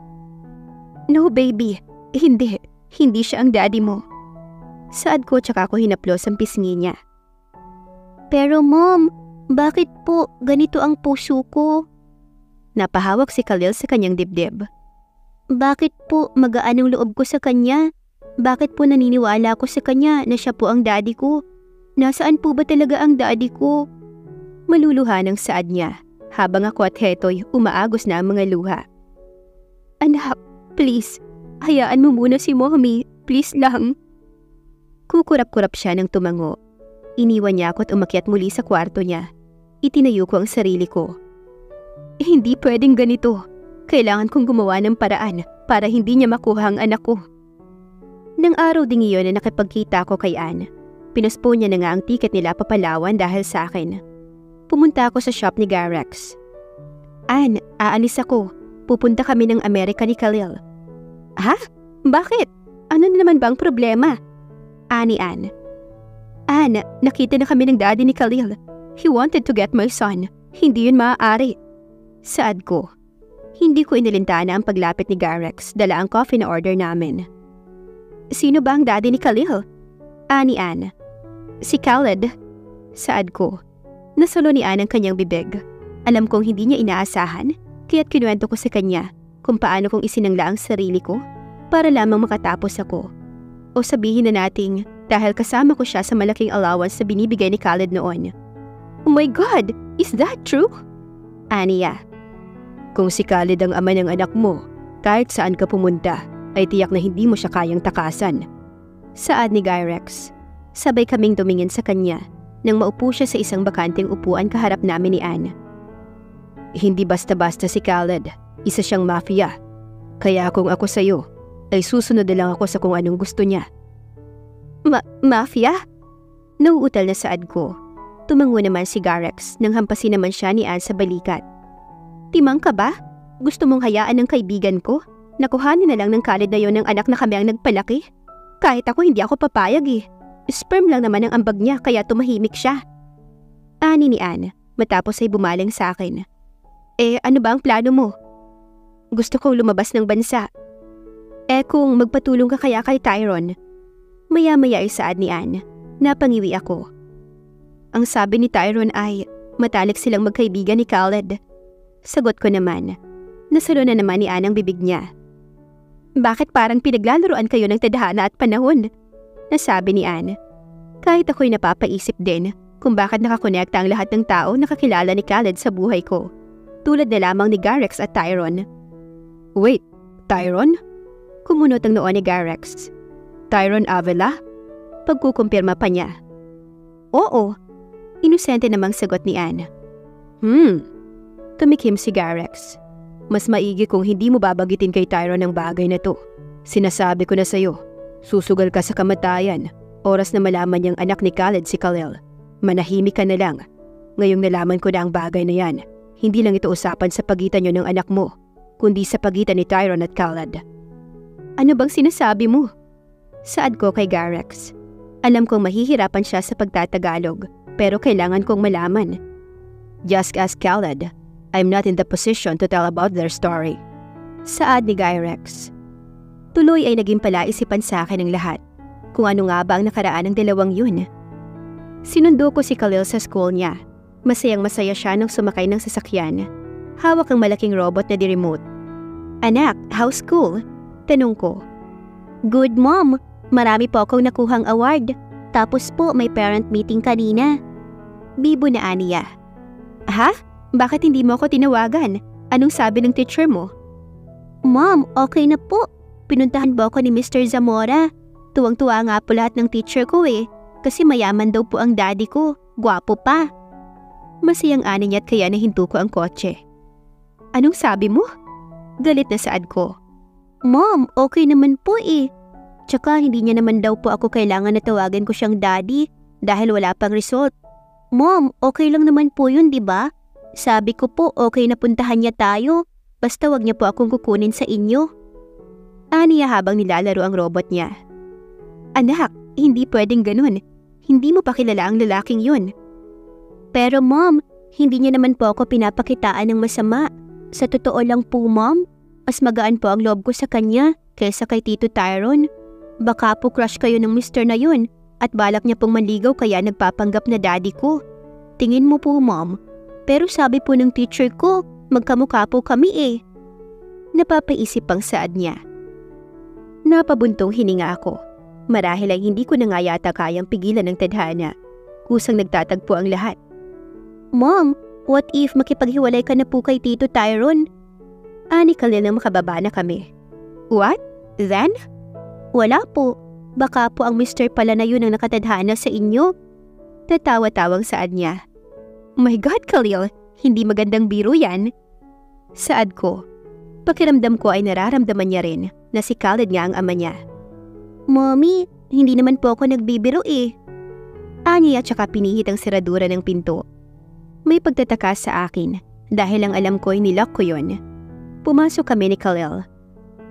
No baby, hindi. Hindi siya ang daddy mo. Saad ko tsaka ko hinaplos ang pisngi niya. Pero mom, bakit po ganito ang puso ko? Napahawak si Khalil sa kanyang dibdib. Bakit po magaan ang loob ko sa kanya? Bakit po naniniwala ko sa kanya na siya po ang daddy ko? Nasaan po ba talaga ang daddy ko? Maluluha ng saad niya habang ako at Hetoy umaagos na ang mga luha. Anak, please, hayaan mo muna si mommy, please lang. Kukurap-kurap siya ng tumango. Iniwan niya ako at umakyat muli sa kwarto niya. Itinayo ko ang sarili ko. Hindi pwedeng ganito. Kailangan kong gumawa ng paraan para hindi niya makuha ang anak ko. Nang araw ding iyon na nakipagkita ko kay Anne, pinaspo niya na nga ang tiket nila papalawan dahil sa akin. Pumunta ako sa shop ni Garex. Anne, aalis ako. Pupunta kami ng Amerika ni Khalil. Ha? Bakit? Ano na naman bang problema? Ani Anne. Anne, nakita na kami ng daddy ni Khalil. He wanted to get my son. Hindi yun maaari. Saad ko. Hindi ko inilintana ang paglapit ni Garex, dala ang coffee na order namin. Sino ba ang daddy ni Khalil? Ani Anne. Si Khaled. Saad ko. Nasalo ni Anne ang kanyang bibig. Alam kong hindi niya inaasahan, kaya't kinuwento ko sa kanya kung paano kong isinangla ang sarili ko para lamang makatapos ako. O sabihin na nating dahil kasama ko siya sa malaking allowance na binibigay ni Khaled noon. Oh my God! Is that true? Aniya. Kung si Khaled ang ama ng anak mo, kahit saan ka pumunta, ay tiyak na hindi mo siya kayang takasan. Saad ni Garex. Sabay kaming tumingin sa kanya nang maupo siya sa isang bakanteng upuan kaharap namin ni Anne. Hindi basta-basta si Khaled. Isa siyang mafia. Kaya kung ako sa'yo, ay susunod na lang ako sa kung anong gusto niya. Mafia? Nauutal na saad ko. Tumango naman si Garex nang hampasin naman siya ni Anne sa balikat. Timang ka ba? Gusto mong hayaan ng kaibigan ko? Nakuhanin na lang ng Khaled na yon ng anak na kami ang nagpalaki? Kahit ako hindi ako papayag eh. Sperm lang naman ang ambag niya kaya tumahimik siya. Ani ni Anne matapos ay bumaling sa akin. Ano ba ang plano mo? Gusto kong lumabas ng bansa. Kung magpatulong ka kaya kay Tyron. Maya-maya ay saad ni Anne. Napangiwi ako. Ang sabi ni Tyron ay matalik silang magkaibigan ni Khaled. Sagot ko naman. Nasalo na naman ni Anne ang bibig niya. Bakit parang pinaglalaroan kayo ng tadhana at panahon? Nasabi ni Anne. Kahit ako'y napapaisip din kung bakit nakakonekta ang lahat ng tao nakakilala ni Khaled sa buhay ko. Tulad na lamang ni Garex at Tyron. Wait, Tyron? Kumunot ang noo ni Garex. Tyron Avila? Pagkukumpirma pa niya. Oo. Inosente namang sagot ni Anne. Tumikim si Garex. Mas maigi kung hindi mo babagitin kay Tyron ang bagay na to. Sinasabi ko na sa'yo, susugal ka sa kamatayan. Oras na malaman niyang anak ni Khaled si Khalil. Manahimik ka na lang. Ngayong nalaman ko na ang bagay na yan, hindi lang ito usapan sa pagitan niyo ng anak mo, kundi sa pagitan ni Tyron at Khaled. Ano bang sinasabi mo? Saad ko kay Garex. Alam kong mahihirapan siya sa pagtatagalog, pero kailangan kong malaman. Just ask Khaled. I'm not in the position to tell about their story. Saad ni Garex. Tuloy ay naging palaisipan sa akin ang lahat. Kung ano nga ba ang nakaraan ng dalawang yun. Sinundo ko si Khalil sa school niya. Masayang-masaya siya nang sumakay ng sasakyan. Hawak ang malaking robot na di-remote. Anak, how's school? Tanong ko. Good mom, marami po akong nakuhang award. Tapos po may parent meeting kanina. Bibo na Aniya. Ha? Bakit hindi mo ako tinawagan? Anong sabi ng teacher mo? Mom, okay na po. Pinuntahan po ako ni Mr. Zamora. Tuwang-tuwa nga po lahat ng teacher ko eh. Kasi mayaman daw po ang daddy ko. Gwapo pa. Masayang ani niya at kaya nahinto ko ang kotse. Anong sabi mo? Galit na saad ko. Mom, okay naman po eh. Tsaka hindi niya naman daw po ako kailangan na tawagan ko siyang daddy dahil wala pang result. Mom, okay lang naman po yun, di ba? Sabi ko po okay na puntahan niya tayo. Basta wag niya po akong kukunin sa inyo. Aniya habang nilalaro ang robot niya. Anak, hindi pwedeng ganun. Hindi mo pa kilala ang lalaking yun. Pero mom, Hindi niya naman po ako pinapakitaan ng masama. Sa totoo lang po, Mom, mas magaan po ang loob ko sa kanya kaysa kay Tito Tyron. Baka po crush kayo ng Mr. na yun at balak niya pong manligaw kaya nagpapanggap na daddy ko. Tingin mo po, Mom. Pero sabi po ng teacher ko, magkamukha po kami eh. Napapaisip pang saad niya. Napabuntong hininga ako. Marahil ay hindi ko na nga yata kayang pigilan ng tadhana. Kusang nagtatagpo ang lahat. Mom, what if makipaghiwalay ka na po kay Tito Tyron? Ani Khalil nang makababa na kami. What? Then? Wala po. Baka po ang Mr. pala na yun ang nakatadhana sa inyo. Tatawa-tawang saad niya. My God, Khalil, hindi magandang biro yan. Saad ko. Pakiramdam ko ay nararamdaman niya rin na si Khalid nga ang ama niya. Mommy, hindi naman po ako nagbibiro eh. Anya at saka pinihit ang siradura ng pinto. May pagtataka sa akin dahil ang alam ko ay nilock ko yun. Pumasok kami ni Khalil.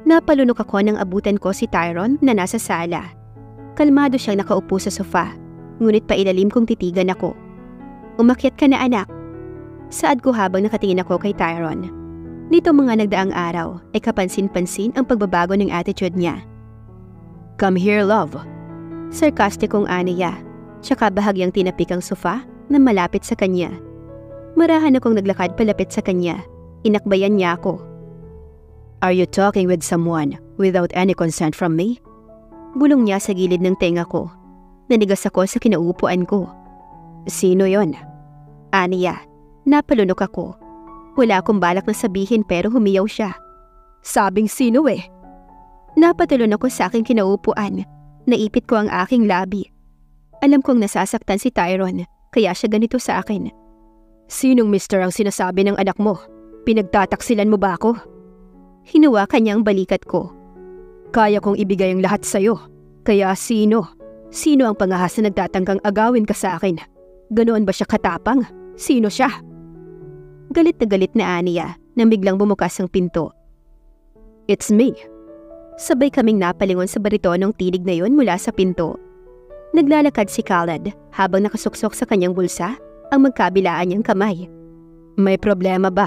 Napalunok ako nang abutan ko si Tyron na nasa sala. Kalmado siyang nakaupo sa sofa, ngunit pailalim kong titigan ako. Umakyat ka na anak. Saad ko habang nakatingin ako kay Tyron. Nito mga nagdaang araw ay kapansin-pansin ang pagbabago ng attitude niya. Come here, love. Sarkastikong aniya, tsaka bahagyang tinapik ang sofa na malapit sa kanya. Marahan akong naglakad palapit sa kanya. Inakbayan niya ako. Are you talking with someone without any consent from me? Bulong niya sa gilid ng tenga ko. Nanigas ako sa kinauupuan ko. Sino yon? Aniya, napalunok ako. Wala akong balak na sabihin pero humiyaw siya. Sabing sino eh? Napatulon ako sa aking kinauupuan. Naipit ko ang aking labi. Alam kong nasasaktan si Tyron, kaya siya ganito sa akin. Sinong mister ang sinasabi ng anak mo? Pinagtataksilan mo ba ako? Hinuwa kanya ang balikat ko. Kaya kong ibigay ang lahat sa'yo. Kaya sino? Sino ang pangahas na nagtatangkang agawin ka sa akin? Ganoon ba siya katapang? Sino siya? Galit na aniya nang biglang bumukas ang pinto. It's me. Sabay kaming napalingon sa baritonong tinig na yon mula sa pinto. Naglalakad si Khalid habang nakasuksok sa kanyang bulsa ang magkabilaan niyang kamay. May problema ba?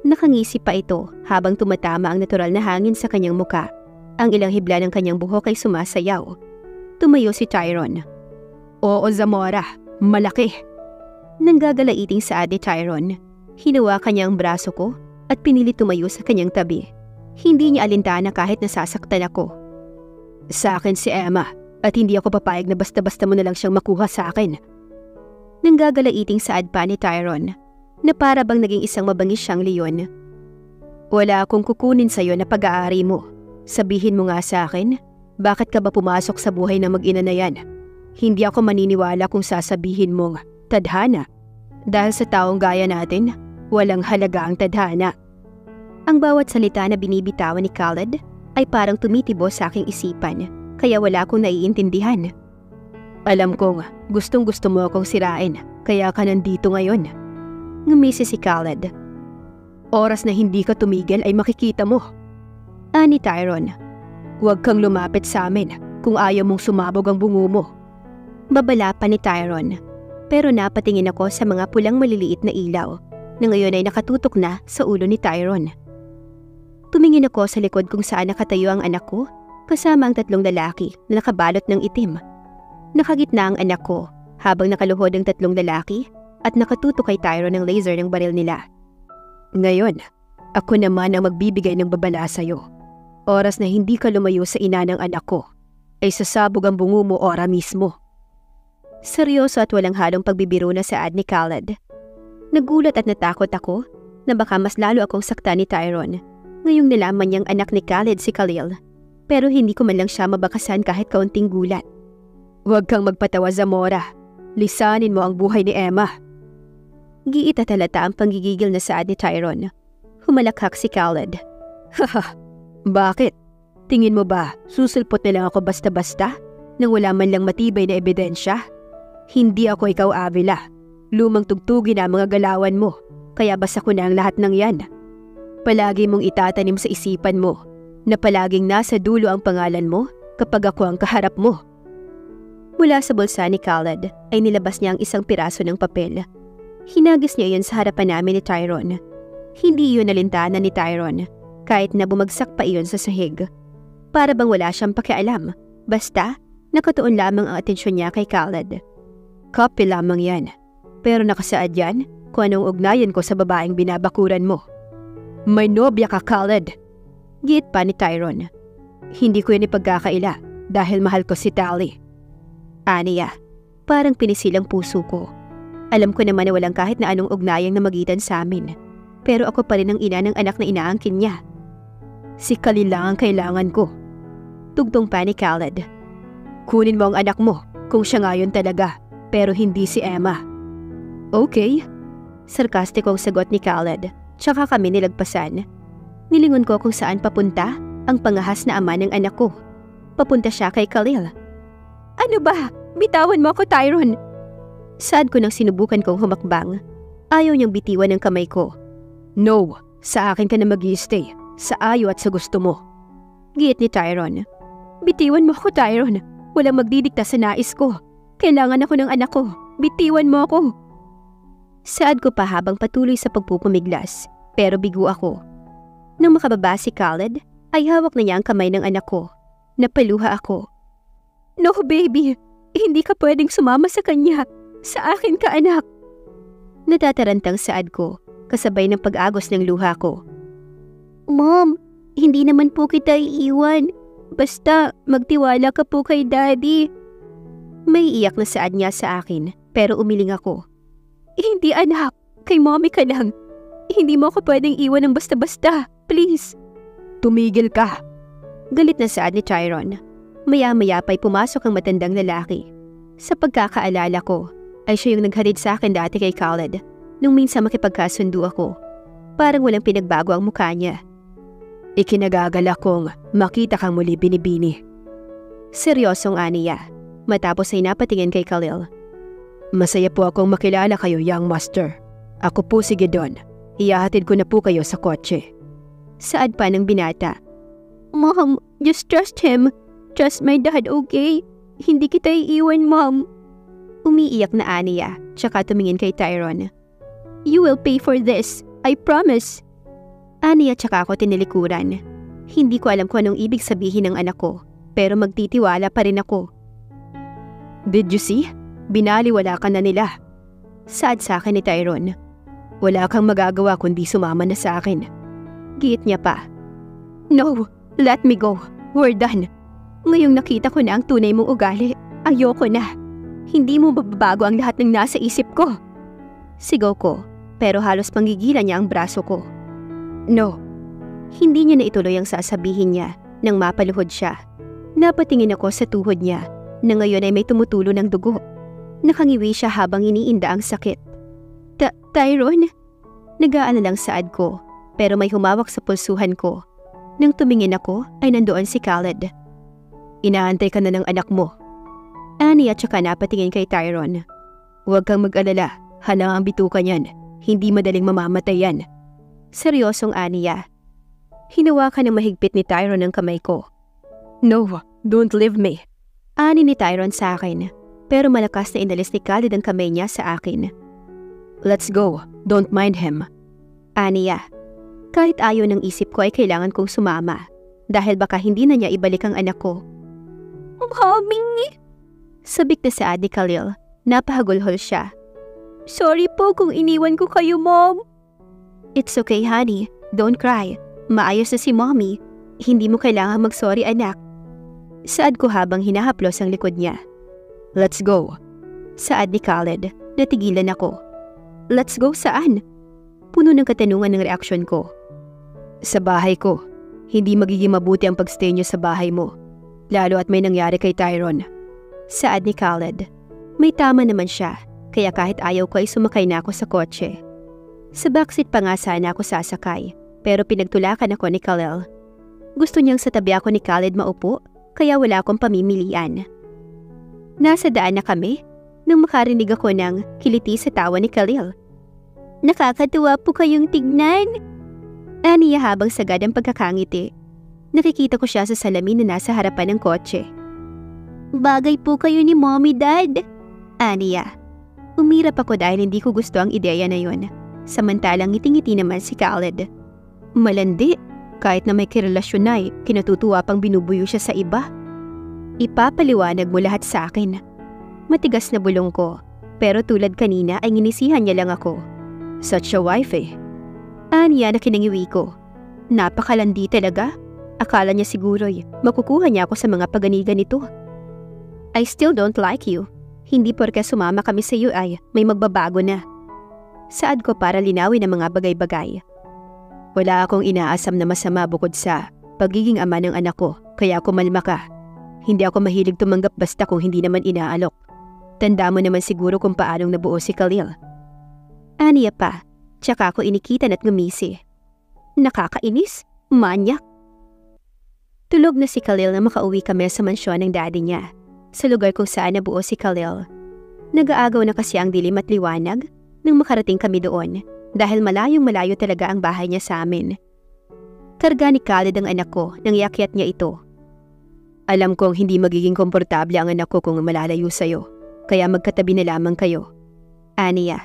Nakangisi pa ito habang tumatama ang natural na hangin sa kanyang muka. Ang ilang hibla ng kanyang buhok ay sumasayaw. Tumayo si Tyron. Oo, Zamora. Malaki. Nanggagalaiting sa adi Tyron. Hinuwa kanya ang braso ko at pinilit tumayo sa kanyang tabi. Hindi niya alintana kahit nasasaktan ako. Sa akin si Emma at hindi ako papayag na basta-basta mo na lang siyang makuha sa akin. Nanggagalaiting saad pa ni Tyron na para bang naging isang mabangis siyang leon. Wala akong kukunin sa'yo na pag-aari mo. Sabihin mo nga sa akin, bakit ka ba pumasok sa buhay ng mag-ina na yan? Hindi ako maniniwala kung sasabihin mong tadhana. Dahil sa taong gaya natin, walang halaga ang tadhana. Ang bawat salita na binibitawan ni Khalid ay parang tumitibo sa aking isipan, kaya wala akong naiintindihan. Alam kong gustong-gusto mo akong sirain, kaya ka nandito ngayon. Ngumisi si Khalid. Oras na hindi ka tumigil ay makikita mo. Ani Tyron, huwag kang lumapit sa amin kung ayaw mong sumabog ang bungo mo. Babala pa ni Tyron, pero napatingin ako sa mga pulang maliliit na ilaw na ngayon ay nakatutok na sa ulo ni Tyron. Tumingin ako sa likod kung saan nakatayo ang anak ko kasama ang 3 lalaki na nakabalot ng itim. Nakagitna ang anak ko habang nakaluhod ang 3 lalaki at nakatutok kay Tyron ng laser ng baril nila. Ngayon, ako naman ang magbibigay ng babala sa'yo. Oras na hindi ka lumayo sa ina ng anak ko, ay sasabog ang bungo mo ora mismo. Seryoso at walang halong pagbibiro na saad ni Khalid. Nagulat at natakot ako na baka mas lalo akong sakta ni Tyron ngayong nalaman niyang anak ni Khalid si Khalil, pero hindi ko man lang siya mabakasan kahit kaunting gulat. Huwag kang magpatawa, Zamora. Lisanin mo ang buhay ni Emma. Giitatalata ang panggigigil na saad ni Tyron. Humalakhak si Khalid. Haha, bakit? Tingin mo ba susulpot na lang ako basta-basta nang wala man lang matibay na ebidensya? Hindi ako ikaw, Avila. Lumang tugtugin na ang mga galawan mo, kaya basa ko na ang lahat ng yan. Palagi mong itatanim sa isipan mo na palaging nasa dulo ang pangalan mo kapag ako ang kaharap mo. Mula sa bulsa ni Khalid ay nilabas niya ang isang piraso ng papel. Hinagis niya yun sa harapan namin ni Tyrone. Hindi yun nalintana ni Tyrone, kahit na bumagsak pa iyon sa sahig. Para bang wala siyang pakialam, basta nakatuon lamang ang atensyon niya kay Khaled. Copy lamang yan, pero nakasaad yan kung anong ugnayan ko sa babaeng binabakuran mo. May nobya ka, Khaled! Giit pa ni Tyrone. Hindi ko yan ipagkakaila dahil mahal ko si Tally. Aniya, parang pinisilang puso ko. Alam ko naman na walang kahit na anong ugnayang namagitan sa amin, pero ako pa rin ang ina ng anak na inaangkin niya. Si Khalil lang ang kailangan ko. Tugtong pa ni Khaled. Kunin mo ang anak mo kung siya ngayon talaga, pero hindi si Emma. Okay. Sarkastikong sagot ni Khaled, tsaka kami nilagpasan. Nilingon ko kung saan papunta ang pangahas na ama ng anak ko. Papunta siya kay Khalil. Ano ba? Bitawan mo ako, Tyrone! Sad ko nang sinubukan kong humakbang. Ayaw niyang bitiwan ng kamay ko. No, sa akin ka na mag-i-stay. Sa ayaw at sa gusto mo. Giit ni Tyrone. Bitiwan mo ako, Tyrone. Walang magdidikta sa nais ko. Kailangan ako ng anak ko. Bitiwan mo ako. Sad ko pa habang patuloy sa pagpupumiglas. Pero bigo ako. Nang makababa si Khaled, ay hawak na niya ang kamay ng anak ko. Napaluha ako. No, baby. Hindi ka pwedeng sumama sa kanya. Sa akin ka, anak. Natatarantang saad ko, kasabay ng pag-agos ng luha ko. Mom, hindi naman po kita iiwan. Basta magtiwala ka po kay Daddy. May iyak na saad niya sa akin, pero umiling ako. Hindi, anak. Kay mommy ka lang. Hindi mo ako pwedeng iwan ng basta-basta. Please. Tumigil ka. Galit na saad ni Tyrone. Maya-maya pa'y pumasok ang matandang lalaki. Sa pagkakaalala ko, ay siya yung naghatid sa akin dati kay Khaled nung minsan makipagkasundo ako. Parang walang pinagbago ang mukha niya. Ikinagagala kong makita kang muli, Binibini. Seryosong aniya, matapos ay napatingin kay Khalil. Masaya po akong makilala kayo, young master. Ako po si Gidon. Iyahatid ko na po kayo sa kotse. Saad pa ng binata. Mom, just trust him. Trust my dad, okay? Hindi kita iiwan, Mom. Umiiyak na aniya, tsaka tumingin kay Tyrone. You will pay for this, I promise. Aniya tsaka ako tinilikuran. Hindi ko alam kung anong ibig sabihin ng anak ko, pero magtitiwala pa rin ako. Did you see? Binaliwala ka na nila. Saad sa akin ni Tyrone. Wala kang magagawa kundi sumama na sa akin. Giit niya pa. No, let me go. We're done. Ngayong nakita ko na ang tunay mong ugali, ayoko na. Hindi mo bababago ang lahat ng nasa isip ko. Sigaw ko, pero halos panggigilan niya ang braso ko. No. Hindi niya na ituloy ang sasabihin niya nang mapaluhod siya. Napatingin ako sa tuhod niya na ngayon ay may tumutulo ng dugo. Nakangiwi siya habang iniinda ang sakit. Tyrone? Nagaan na lang saad ko, pero may humawak sa pulsuhan ko. Nang tumingin ako ay nandoon si Khaled. Inaantay ka na ng anak mo. Ani at saka napatingin kay Tyrone. Huwag kang mag-alala, halang ang bituka niyan. Hindi madaling mamamatay yan. Seryosong aniya. Hinawakan ng mahigpit ni Tyrone ang kamay ko. No, don't leave me. Ani ni Tyrone sa akin, pero malakas na inalis ni Khaled ang kamay niya sa akin. Let's go, don't mind him. Aniya. Kahit ayaw ng isip ko ay kailangan kong sumama dahil baka hindi na niya ibalik ang anak ko. Mommy! Sabik na saad ni Khalil, napahagulhol siya. Sorry po kung iniwan ko kayo, Mom. It's okay, honey. Don't cry. Maayos na si Mommy. Hindi mo kailangan mag-sorry, anak. Saad ko habang hinahaplos ang likod niya. Let's go. Saad ni Khaled, natigilan ako. Let's go saan? Puno ng katanungan ng reaksyon ko. Sa bahay ko. Hindi magiging mabuti ang pagstay niyo sa bahay mo. Lalo at may nangyari kay Tyrone. Saad ni Khaled. May tama naman siya, kaya kahit ayaw ko ay sumakay na ako sa kotse. Sa backseat pa nga sana ako sasakay, pero pinagtulakan ako ni Khalil. Gusto niyang sa tabi ako ni Khaled maupo, kaya wala akong pamimilian. Nasa daan na kami, nang makarinig ako ng kiliti sa tawa ni Khalil. Nakakatuwa po kayong tignan. Aniya habang sagad ang pagkakangiti. Nakikita ko siya sa salamin na nasa harapan ng kotse. Bagay po kayo ni Mommy, Dad. Aniya. Umirap ako dahil hindi ko gusto ang ideya na yun. Samantalang ngiting-ngiti naman si Khaled. Malandi, kahit na may kirelasyon na kinatutuwa pang binubuyo siya sa iba. Ipapaliwanag mo lahat sa akin. Matigas na bulong ko, pero tulad kanina ay nginisihan niya lang ako. Such a wife Aniya na kinangiwi ko. Napakalandi talaga. Akala niya siguro'y makukuha niya ako sa mga paganigan nito. I still don't like you. Hindi porke sumama kami sa iyo ay may magbabago na. Saad ko para linawin ang mga bagay-bagay. Wala akong inaasam na masama bukod sa pagiging ama ng anak ko, kaya kumalma ka. Hindi ako mahilig tumanggap basta kung hindi naman inaalok. Tanda mo naman siguro kung paanong nabuo si Khalil. Aniya pa, tsaka ako inikitan at ngumisi. Nakakainis, manyak. Tulog na si Khalil na makauwi kami sa mansyon ng daddy niya, sa lugar kung saan nabuo si Khalil. Nag-aagaw na kasi ang dilim at liwanag nang makarating kami doon dahil malayong-malayo talaga ang bahay niya sa amin. Karga ni Khaled ang anak ko nang iakyat niya ito. Alam kong hindi magiging komportable ang anak ko kung malalayo sa'yo, kaya magkatabi na lamang kayo. Aniya,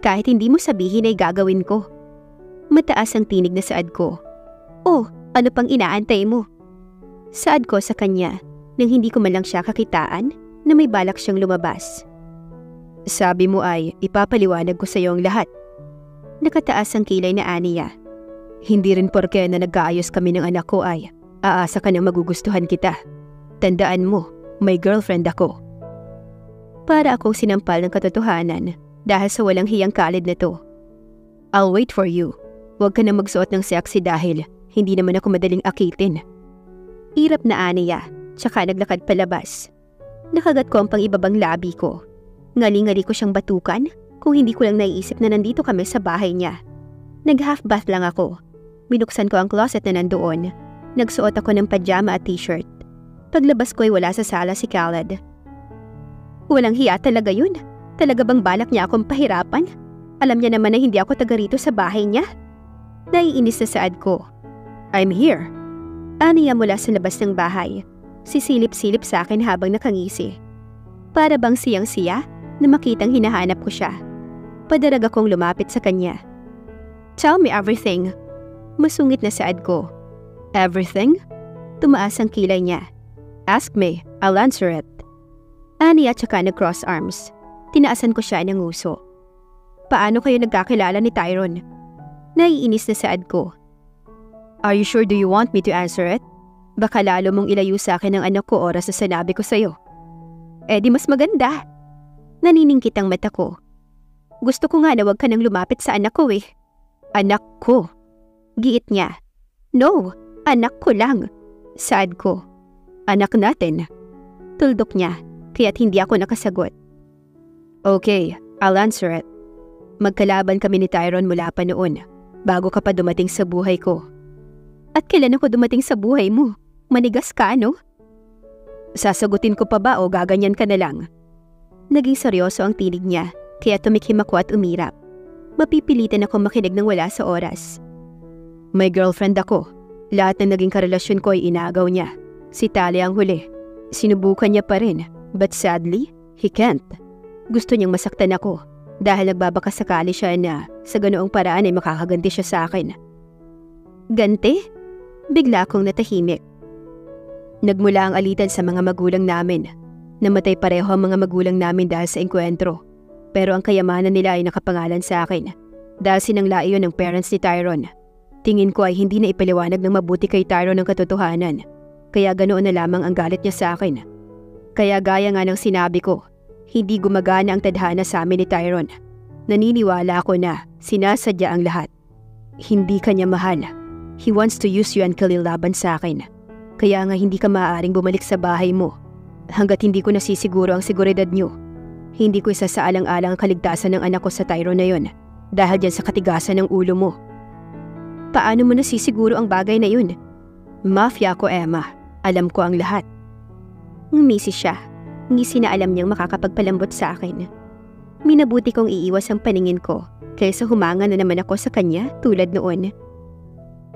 kahit hindi mo sabihin ay gagawin ko. Mataas ang tinig na saad ko. Oh, ano pang inaantay mo? Saad ko sa kanya nang hindi ko man lang siya kakitaan na may balak siyang lumabas. Sabi mo ay ipapaliwanag ko sa iyo ang lahat. Nakataas ang kilay na Aniya. Hindi rin porke na nagkaayos kami ng anak ko ay aasa ka nang magugustuhan kita. Tandaan mo, may girlfriend ako. Para akong sinampal ng katotohanan dahil sa walang hiyang Khaled na to. I'll wait for you. Huwag ka na magsuot ng sexy dahil hindi naman ako madaling akitin. Irap na Aniya. Tsaka naglakad palabas. Nakagat ko ang pang-ibabang labi ko. Ngali-ngali ko siyang batukan kung hindi ko lang naiisip na nandito kami sa bahay niya. Nag-half bath lang ako. Binuksan ko ang closet na nandoon. Nagsuot ako ng pajama at t-shirt. Paglabas ko ay wala sa sala si Khaled. Walang hiya talaga yun. Talaga bang balak niya akong pahirapan? Alam niya naman na hindi ako taga rito sa bahay niya. Naiinis na saad ko. I'm here. Aniya mula sa labas ng bahay. Sisilip-silip sa akin habang nakangisi. Para bang siyang-siya na makitang hinahanap ko siya. Padarag akong lumapit sa kanya. Tell me everything. Masungit na saad ko. Everything? Tumaas ang kilay niya. Ask me, I'll answer it. Aniya tsaka nag-cross arms. Tinaasan ko siya ng uso. Paano kayo nagkakilala ni Tyrone? Naiinis na saad ko. Are you sure do you want me to answer it? Baka lalo mong ilayo sa akin ang anak ko oras sa sinabi ko sa'yo. Eh di mas maganda. Naniningkit ang mata ko. Gusto ko nga na wag ka nang lumapit sa anak ko eh. Anak ko. Giit niya. No, anak ko lang. Saad ko. Anak natin. Tuldok niya, kaya't hindi ako nakasagot. Okay, I'll answer it. Magkalaban kami ni Tyrone mula pa noon, bago ka pa dumating sa buhay ko. At kailan ako dumating sa buhay mo? Manigas ka, no? Sasagutin ko pa ba o gaganyan ka na lang? Naging seryoso ang tinig niya, kaya tumikhim ako at umirap. Mapipilitan ako makinig ng wala sa oras. May girlfriend ako. Lahat ng naging karelasyon ko ay inagaw niya. Si Tali ang huli. Sinubukan niya pa rin, but sadly, he can't. Gusto niyang masaktan ako dahil nagbabakasakali siya na sa ganoong paraan ay makakaganti siya sa akin. Ganti? Bigla akong natahimik. Nagmula ang alitan sa mga magulang namin. Namatay pareho ang mga magulang namin dahil sa engkwentro. Pero ang kayamanan nila ay nakapangalan sa akin dahil sinangla iyon ng parents ni Tyrone. Tingin ko ay hindi na ipaliwanag ng mabuti kay Tyrone ang katotohanan. Kaya ganoon na lamang ang galit niya sa akin. Kaya gaya nga ng sinabi ko, hindi gumagana ang tadhana sa amin ni Tyrone. Naniniwala ako na sinasadya ang lahat. Hindi kanya mahal. He wants to use you and Khalil laban sa akin. Kaya nga hindi ka maaaring bumalik sa bahay mo hanggat hindi ko nasisiguro ang seguridad niyo. Hindi ko isasaalang-alang ang kaligtasan ng anak ko sa Tyrone na yon dahil dyan sa katigasan ng ulo mo. Paano mo nasisiguro ang bagay na yun? Mafia ko, Emma. Alam ko ang lahat. Ngumisi siya. Ngisi na alam niyang makakapagpalambot sa akin. Minabuti kong iiwas ang paningin ko kaysa humanga na naman ako sa kanya tulad noon.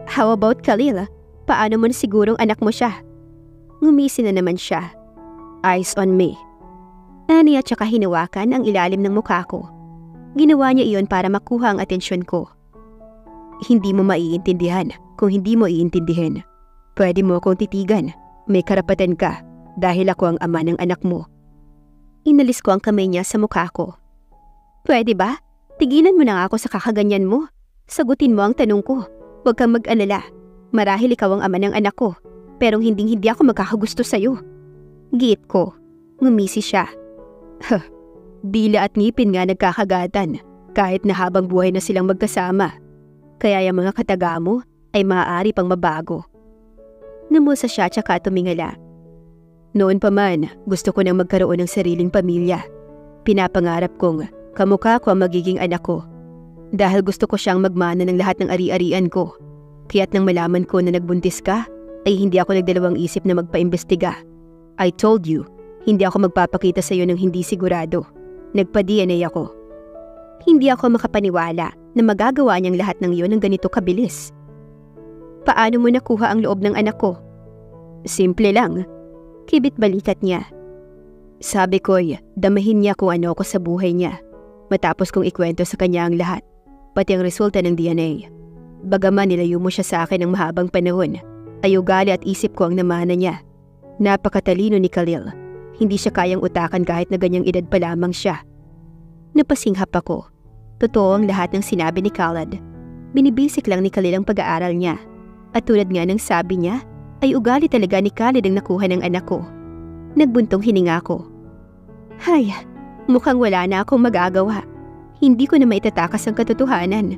How about Khalil? Paano mo nasigurong anak mo siya? Ngumisi na naman siya. Eyes on me. Ani at saka hinawakan ang ilalim ng mukha ko. Ginawa niya iyon para makuha ang atensyon ko. Hindi mo maiintindihan kung hindi mo iintindihin. Pwede mo akong titigan. May karapatan ka dahil ako ang ama ng anak mo. Inalis ko ang kamay niya sa mukha ko. Pwede ba? Tigilan mo na ako sa kakaganyan mo. Sagutin mo ang tanong ko. Huwag kang mag-alala. Marahil ikaw ang ama ng anak ko, pero hindi ako magkakagusto sa'yo. Giit ko. Ngumisi siya. Dila at ngipin nga nagkakagatan kahit na habang buhay na silang magkasama. Kaya yung mga kataga mo ay maaari pang mabago. Namusa siya tsaka tumingala. Noon pa man, gusto ko nang magkaroon ng sariling pamilya. Pinapangarap kong kamukha ko ang magiging anak ko. Dahil gusto ko siyang magmana ng lahat ng ari-arian ko. Kaya't nang malaman ko na nagbuntis ka, ay hindi ako nagdalawang isip na magpaimbestiga. I told you, hindi ako magpapakita sa iyo ng hindi sigurado. Nagpa-DNA ako. Hindi ako makapaniwala na magagawa niyang lahat ng iyon ng ganito kabilis. Paano mo nakuha ang loob ng anak ko? Simple lang. Kibit balikat niya. Sabi ko'y damahin niya kung ano ako sa buhay niya. Matapos kong ikwento sa kanya ang lahat, pati ang resulta ng DNA. Bagaman nilayo mo siya sa akin ng mahabang panahon, ay ugali at isip ko ang namana niya. Napakatalino ni Khalil. Hindi siya kayang utakan kahit na ganyang edad pa lamang siya. Napasinghap ako. Totoo ang lahat ng sinabi ni Khaled. Binibisik lang ni Khalil ang pag-aaral niya. At tulad nga ng sabi niya, ay ugali talaga ni Khaled ang nakuha ng anak ko. Nagbuntong hininga ko. Hay, mukhang wala na akong magagawa. Hindi ko na maitatakas ang katotohanan.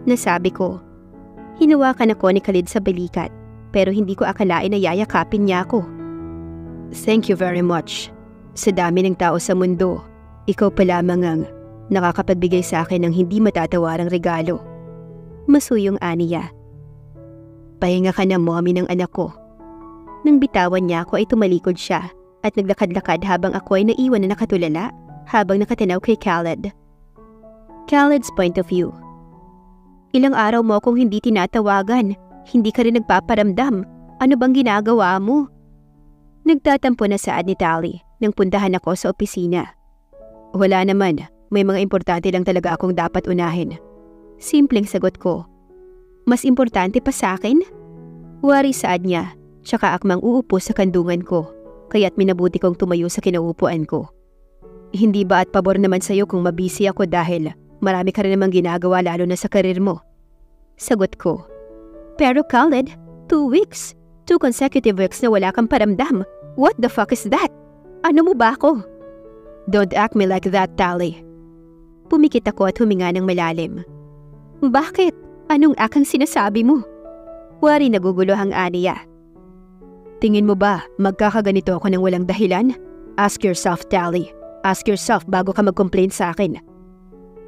Nasabi ko. Hinawakan ako ni Khalid sa balikat, pero hindi ko akalain na yayakapin niya ako. Thank you very much. Sa dami ng tao sa mundo, ikaw pa lamang ang nakakapagbigay sa akin ng hindi matatawarang regalo. Masuyong aniya. Pahinga ka na, mommy ng anak ko. Nang bitawan niya ako ay tumalikod siya at naglakad-lakad habang ako ay naiwan na nakatulala habang nakatanaw kay Khaled. Khaled's point of view. Ilang araw mo akong hindi tinatawagan, hindi ka rin nagpaparamdam. Ano bang ginagawa mo? Nagtatampo na saad ni Tali nang puntahan ako sa opisina. Wala naman, may mga importante lang talaga akong dapat unahin. Simpleng sagot ko. Mas importante pa sa akin? Wari saad niya, tsaka akmang uupo sa kandungan ko, kaya't minabuti kong tumayo sa kinaupuan ko. Hindi ba at pabor naman sa'yo kung mabisi ako dahil marami ka rin namang ginagawa lalo na sa karir mo? Sagot ko. Pero Khaled, 2 weeks. 2 consecutive weeks na wala kang paramdam. What the fuck is that? Ano mo ba ako? Don't act me like that, Tali. Pumikit ako at huminga ng malalim. Bakit? Anong akang sinasabi mo? Wari nagugulo ang aniya. Tingin mo ba magkakaganito ako ng walang dahilan? Ask yourself, Tali. Ask yourself bago ka mag-complain sa akin.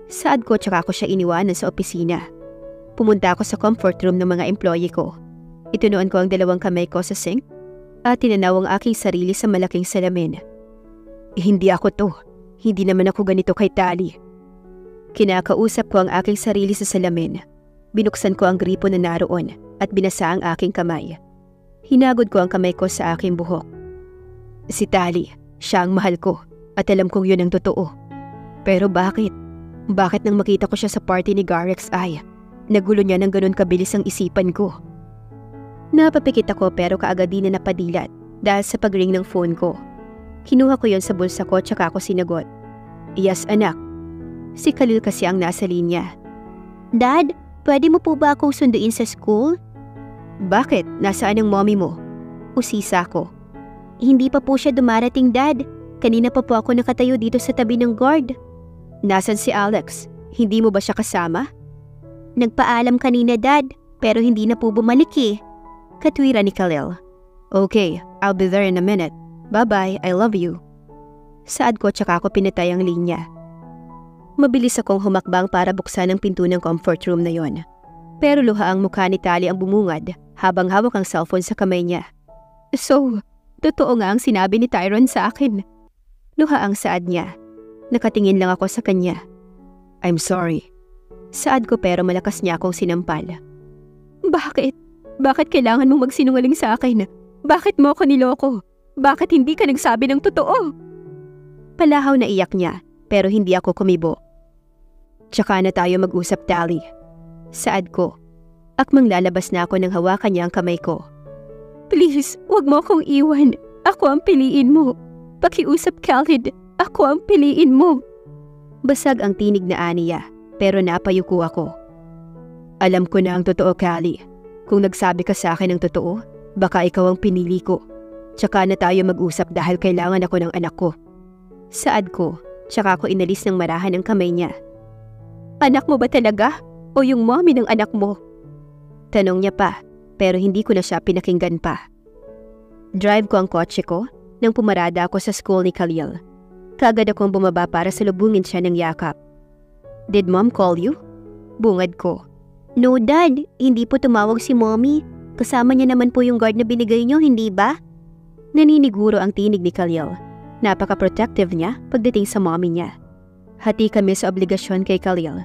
Saad ko tsaka ako siya iniwanan sa opisina. Pumunta ako sa comfort room ng mga employee ko. Itinuon ko ang 2 kamay ko sa sink at tinanaw ang aking sarili sa malaking salamin. Hindi ako to. Hindi naman ako ganito kay Tali. Kinakausap ko ang aking sarili sa salamin. Binuksan ko ang gripo na naroon at binasa ang aking kamay. Hinagod ko ang kamay ko sa aking buhok. Si Tali, siya ang mahal ko at alam kong yun ang totoo. Pero bakit? Bakit nang makita ko siya sa party ni Garex ay nagulo niya ng ganun kabilis ang isipan ko? Napapikit ako pero kaagad din na napadilat dahil sa pag-ring ng phone ko. Kinuha ko yon sa bulsa ko tsaka ako sinagot. Yes, anak. Si Khalil kasi ang nasa linya. Dad, pwede mo po ba akong sunduin sa school? Bakit? Nasaan ang mommy mo? Usisa ko. Hindi pa po siya dumarating, Dad. Kanina pa po ako nakatayo dito sa tabi ng guard. Nasaan si Alex? Hindi mo ba siya kasama? Nagpaalam kanina, Dad, pero hindi na po bumalik eh. Katwira ni Khalil. Okay, I'll be there in a minute. Bye-bye, I love you. Saad ko tsaka ako pinatay ang linya. Mabilis akong humakbang para buksan ang pinto ng comfort room na yon. Pero luha ang mukha ni Tali ang bumungad habang hawak ang cellphone sa kamay niya. So, totoo nga ang sinabi ni Tyron sa akin. Luha ang saad niya. Nakatingin lang ako sa kanya. I'm sorry. Saad ko pero malakas niya akong sinampal. Bakit? Bakit kailangan mong magsinungaling sa akin? Bakit mo ako niloko? Bakit hindi ka nagsabi ng totoo? Palahaw na iyak niya, pero hindi ako kumibo. Tsaka na tayo mag-usap, Tally. Saad ko. Akmang lalabas na ako nang hawakan niya ang kamay ko. Please, wag mo akong iwan. Ako ang piliin mo. Pakiusap, Khaled. Ako ang piliin mo. Basag ang tinig na aniya, pero napayuko ako. Alam ko na ang totoo, Callie. Kung nagsabi ka sa akin ng totoo, baka ikaw ang pinili ko. Tsaka na tayo mag-usap dahil kailangan ako ng anak ko. Saad ko, tsaka ko inalis ng marahan ang kamay niya. Anak mo ba talaga? O yung mommy ng anak mo? Tanong niya pa, pero hindi ko na siya pinakinggan pa. Drive ko ang kotse ko nang pumarada ako sa school ni Khalil. Kagad akong bumaba para salubungin siya ng yakap. Did mom call you? Bungad ko. No, Dad. Hindi po tumawag si mommy. Kasama niya naman po yung guard na binigay niyo, hindi ba? Naniniguro ang tinig ni Khalil. Napaka-protective niya pagdating sa mommy niya. Hati kami sa obligasyon kay Khalil.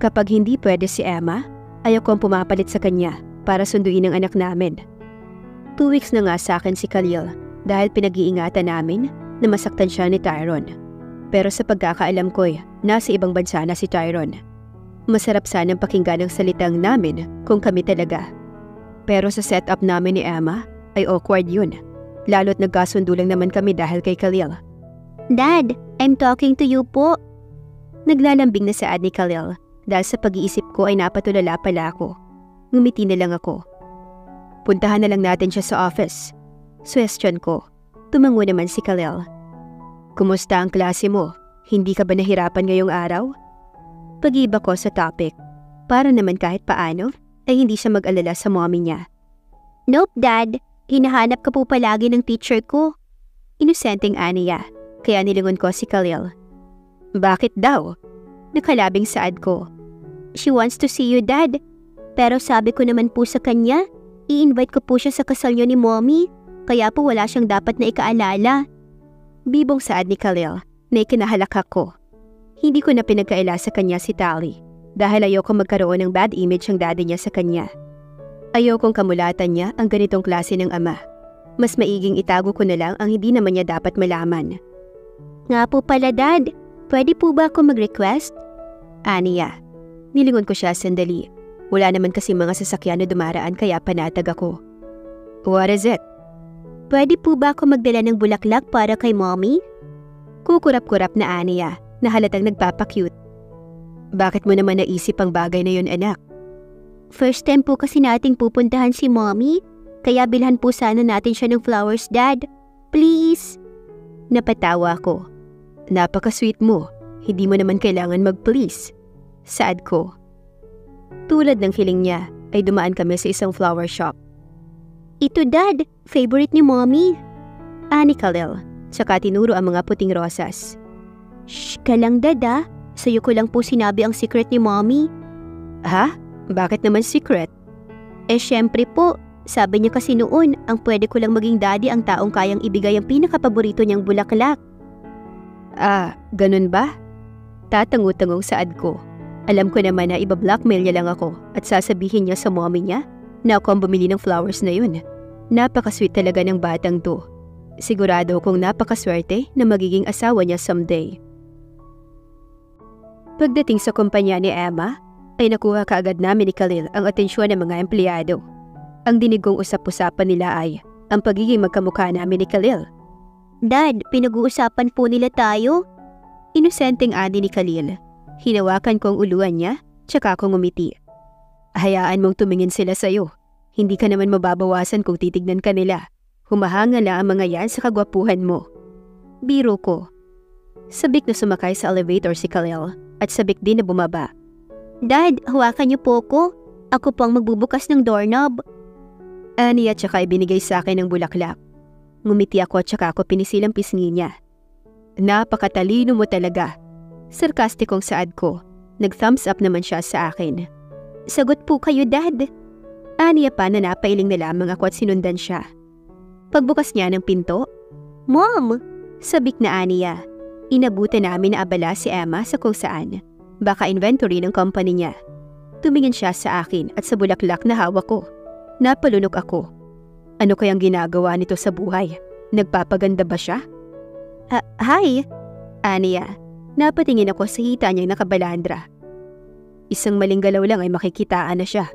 Kapag hindi pwede si Emma, ayaw kong pumapalit sa kanya para sunduin ang anak namin. 2 weeks na nga sa akin si Khalil dahil pinag-iingatan namin na masaktan siya ni Tyrone. Pero sa pagkakaalam ko'y nasa ibang bansa na si Tyrone. Masarap sanang pakinggan ang salitang namin kung kami talaga. Pero sa setup namin ni Emma ay awkward yun. Lalo't nagkasundo lang naman kami dahil kay Khalil. Dad, I'm talking to you po. Naglalambing na saad ni Khalil dahil sa pag-iisip ko ay napatulala pala ako. Ngumiti na lang ako. Puntahan na lang natin siya sa office. Suwestyon ko. Tumango naman si Khalil. Kumusta ang klase mo? Hindi ka ba nahirapan ngayong araw? Pag-iba ko sa topic. Para naman kahit paano ay hindi siya mag-alala sa mommy niya. Nope, Dad. Hinahanap ka po palagi ng teacher ko. Inosenteng aniya, kaya nilingon ko si Khalil. Bakit daw? Nakalabing saad ko. She wants to see you, Dad. Pero sabi ko naman po sa kanya, i-invite ko po siya sa kasal niyo ni mommy. Kaya po wala siyang dapat na ikaalala. Bibong saad ni Khalil na ikinahalakak ko. Hindi ko na pinagkaila sa kanya si Tally dahil ayoko magkaroon ng bad image ang daddy niya sa kanya. Ayokong kamulatan niya ang ganitong klase ng ama. Mas maiging itago ko na lang ang hindi naman niya dapat malaman. Nga po pala, Dad. Pwede po ba ako mag-request? Aniya. Nilingon ko siya sandali. Wala naman kasi mga sasakyan na dumaraan kaya panatag ako. What is it? Pwede po ba ako magdala ng bulaklak para kay mommy? Kukurap-kurap na aniya na halatang nagpapakyut. Bakit mo naman naisip ang bagay na yun, anak? First time po kasi nating pupuntahan si mommy, kaya bilhan po sana natin siya ng flowers, Dad. Please. Napatawa ko. Napaka-sweet mo. Hindi mo naman kailangan mag-please. Saad ko. Tulad ng hiling niya ay dumaan kami sa isang flower shop. Ito, Dad. Favorite ni mommy. Ani Khalil. Tsaka tinuro ang mga puting rosas. Shh ka lang, Dad, ah. Sa'yo ko lang po sinabi ang secret ni mommy. Ha? Bakit naman secret? Syempre po. Sabi niya kasi noon, ang pwede ko lang maging daddy ang taong kayang ibigay ang pinakapaborito niyang bulaklak. Ganun ba? Tatango-tangong saad ko. Alam ko naman na iba-blackmail niya lang ako at sasabihin niya sa mommy niya na ako ang bumili ng flowers na yun. Napaka-sweet talaga ng batang to. Sigurado kong napakaswerte na magiging asawa niya someday. Pagdating sa kumpanya ni Emma, ay nakuha kaagad namin ni Khalil ang atensyon ng mga empleyado. Ang dinig kong usap-usapan nila ay ang pagiging magkamukha namin ni Khalil. Dad, pinag-uusapan po nila tayo? Inosenteng ani ni Khalil. Hinawakan ko ang uluan niya, tsaka akong umiti. Hayaan mong tumingin sila sa'yo. Hindi ka naman mababawasan kung titignan ka nila. Humahanga na ang mga yan sa kagwapuhan mo. Biro ko. Sabik na sumakay sa elevator si Khalil at sabik din na bumaba. Dad, hawakan niyo po ko. Ako po ang magbubukas ng doorknob. Ani at saka ibinigay sa akin ng bulaklak. Ngumiti ako at saka ako pinisilang pisngi niya. Napakatalino mo talaga. Sarkastikong saad ko. Nag-thumbs up naman siya sa akin. Sagot po kayo, Dad. Aniya pa na napailing na lamang ako at sinundan siya. Pagbukas niya ng pinto, Mom! Sabik na aniya. Inabutan namin na abala si Emma sa kung saan. Baka inventory ng company niya. Tumingin siya sa akin at sa bulaklak na hawak ko. Napalunok ako. Ano kayang ginagawa nito sa buhay? Nagpapaganda ba siya? Hi! Aniya, napatingin ako sa hita niyang nakabalandra. Isang maling galaw lang ay makikitaan na siya.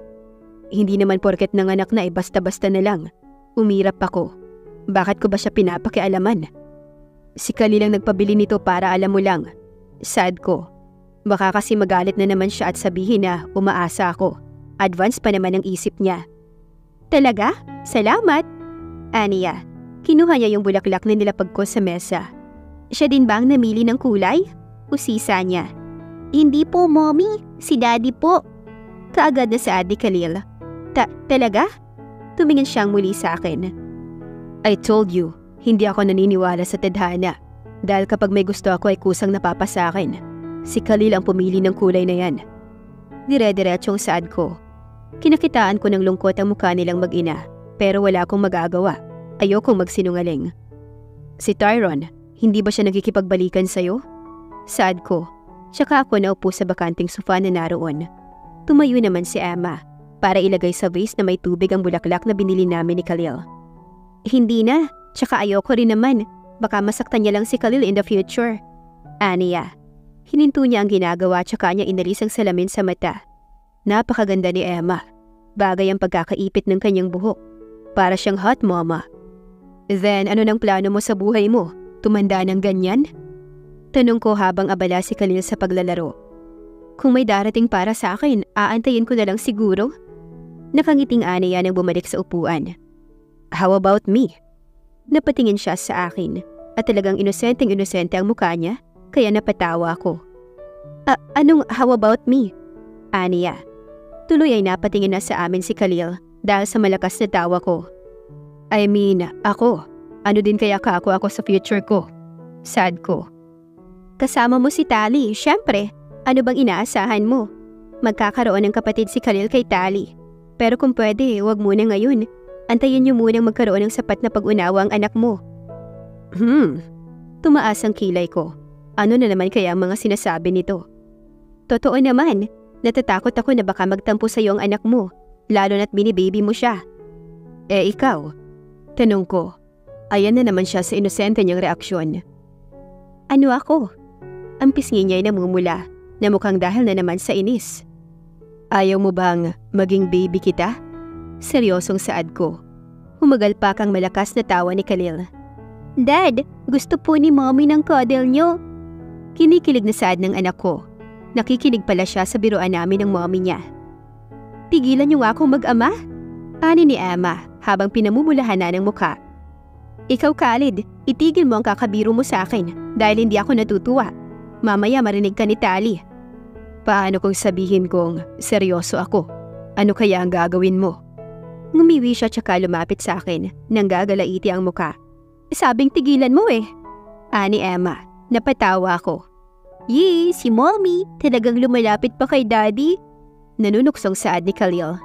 Hindi naman porket nanganak na ay basta-basta na lang. Umirap ako. Bakit ko ba siya pinapakialaman? Si Khalil lang nagpabili nito para alam mo lang. Sad ko. Baka kasi magalit na naman siya at sabihin na umaasa ako. Advance pa naman ang isip niya. Talaga? Salamat! Aniya, kinuha niya yung bulaklak na nilapag ko sa mesa. Siya din ba ang namili ng kulay? Usisa niya. Hindi po, Mommy. Si Daddy po. Kaagad na saad ni Khalil. Talaga? Tumingin siyang muli sa akin. I told you, hindi ako naniniwala sa tadhana. Dahil kapag may gusto ako ay kusang napapasakin. Si Khalil ang pumili ng kulay na yan. Dire-diretsong saad ko. Kinakitaan ko ng lungkot ang mukha nilang mag-ina. Pero wala akong magagawa. Ayokong magsinungaling. Si Tyron, hindi ba siya nagkikipagbalikan sa'yo? Saad ko. Tsaka ako naupo sa bakanting sofa na naroon. Tumayo naman si Emma para ilagay sa vase na may tubig ang bulaklak na binili namin ni Khalil. Hindi na, tsaka ayoko rin naman. Baka masaktan niya lang si Khalil in the future. Aniya. Hininto niya ang ginagawa tsaka niya inalis ang salamin sa mata. Napakaganda ni Emma. Bagay ang pagkakaipit ng kanyang buhok. Para siyang hot mama. Then ano nang plano mo sa buhay mo? Tumanda ng ganyan? Tanong ko habang abala si Khalil sa paglalaro. Kung may darating para sa akin, aantayin ko na lang siguro. Nakangiting Aniya nang bumalik sa upuan. How about me? Napatingin siya sa akin at talagang inosenteng-inosente ang mukha niya kaya napatawa ko. Anong how about me? Aniya. Tuloy ay napatingin na sa amin si Khalil dahil sa malakas na tawa ko. I mean, ako. Ano din kaya ako sa future ko? Sad ko. Kasama mo si Tali, syempre. Ano bang inaasahan mo? Magkakaroon ng kapatid si Khalil kay Tali. Pero kung pwede, wag muna ngayon. Antayin niyo munang magkaroon ng sapat na pag-unawa ang anak mo. Tumaas ang kilay ko. Ano na naman kaya ang mga sinasabi nito? Totoo naman, natatakot ako na baka magtampo sa iyo ang anak mo, lalo na't bini-baby mo siya. Ikaw? Tanong ko. Ayan na naman siya sa inosente niyang reaksyon. Ano ako? Ang pisngi niya ay namumula na mukhang dahil na naman sa inis. Ayaw mo bang maging baby kita? Seryosong saad ko. Humagal pa kang malakas na tawa ni Khalil. Dad, gusto po ni Mommy ng cuddle niyo. Kinikilig na saad ng anak ko. Nakikinig pala siya sa biruan namin ng mommy niya. Tigilan niyo nga akong mag-ama? Ani ni Emma habang pinamumulahan na ng mukha. Ikaw Khalid, itigil mo ang kakabiro mo sa akin dahil hindi ako natutuwa. Mamaya marinig ka ni Tali. Paano kung sabihin kong seryoso ako? Ano kaya ang gagawin mo? Ngumiwi siya tsaka lumapit sa akin nang gagalaiti ang muka. Sabing tigilan mo eh. Ani Emma, napatawa ako. Yee, si Mommy, talagang lumalapit pa kay Daddy. Nanunuksong saad ni Khalil.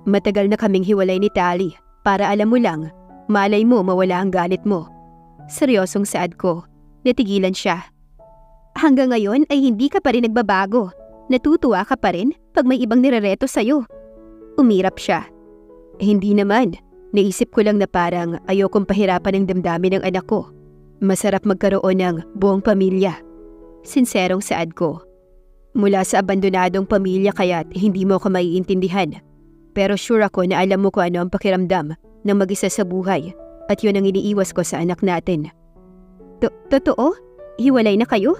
Matagal na kaming hiwalay ni Tali para alam mo lang, malay mo mawala ang galit mo. Seryosong saad ko, natigilan siya. Hanggang ngayon ay hindi ka pa rin nagbabago. Natutuwa ka pa rin pag may ibang nirereto sa'yo. Umirap siya. Hindi naman. Naisip ko lang na parang ayokong pahirapan ang damdamin ng anak ko. Masarap magkaroon ng buong pamilya. Sinserong saad ko. Mula sa abandonadong pamilya kaya't hindi mo ko maiintindihan. Pero sure ako na alam mo kung ano ang pakiramdam ng mag-isa sa buhay at yun ang iniiwas ko sa anak natin. Totoo? Hiwalay na kayo?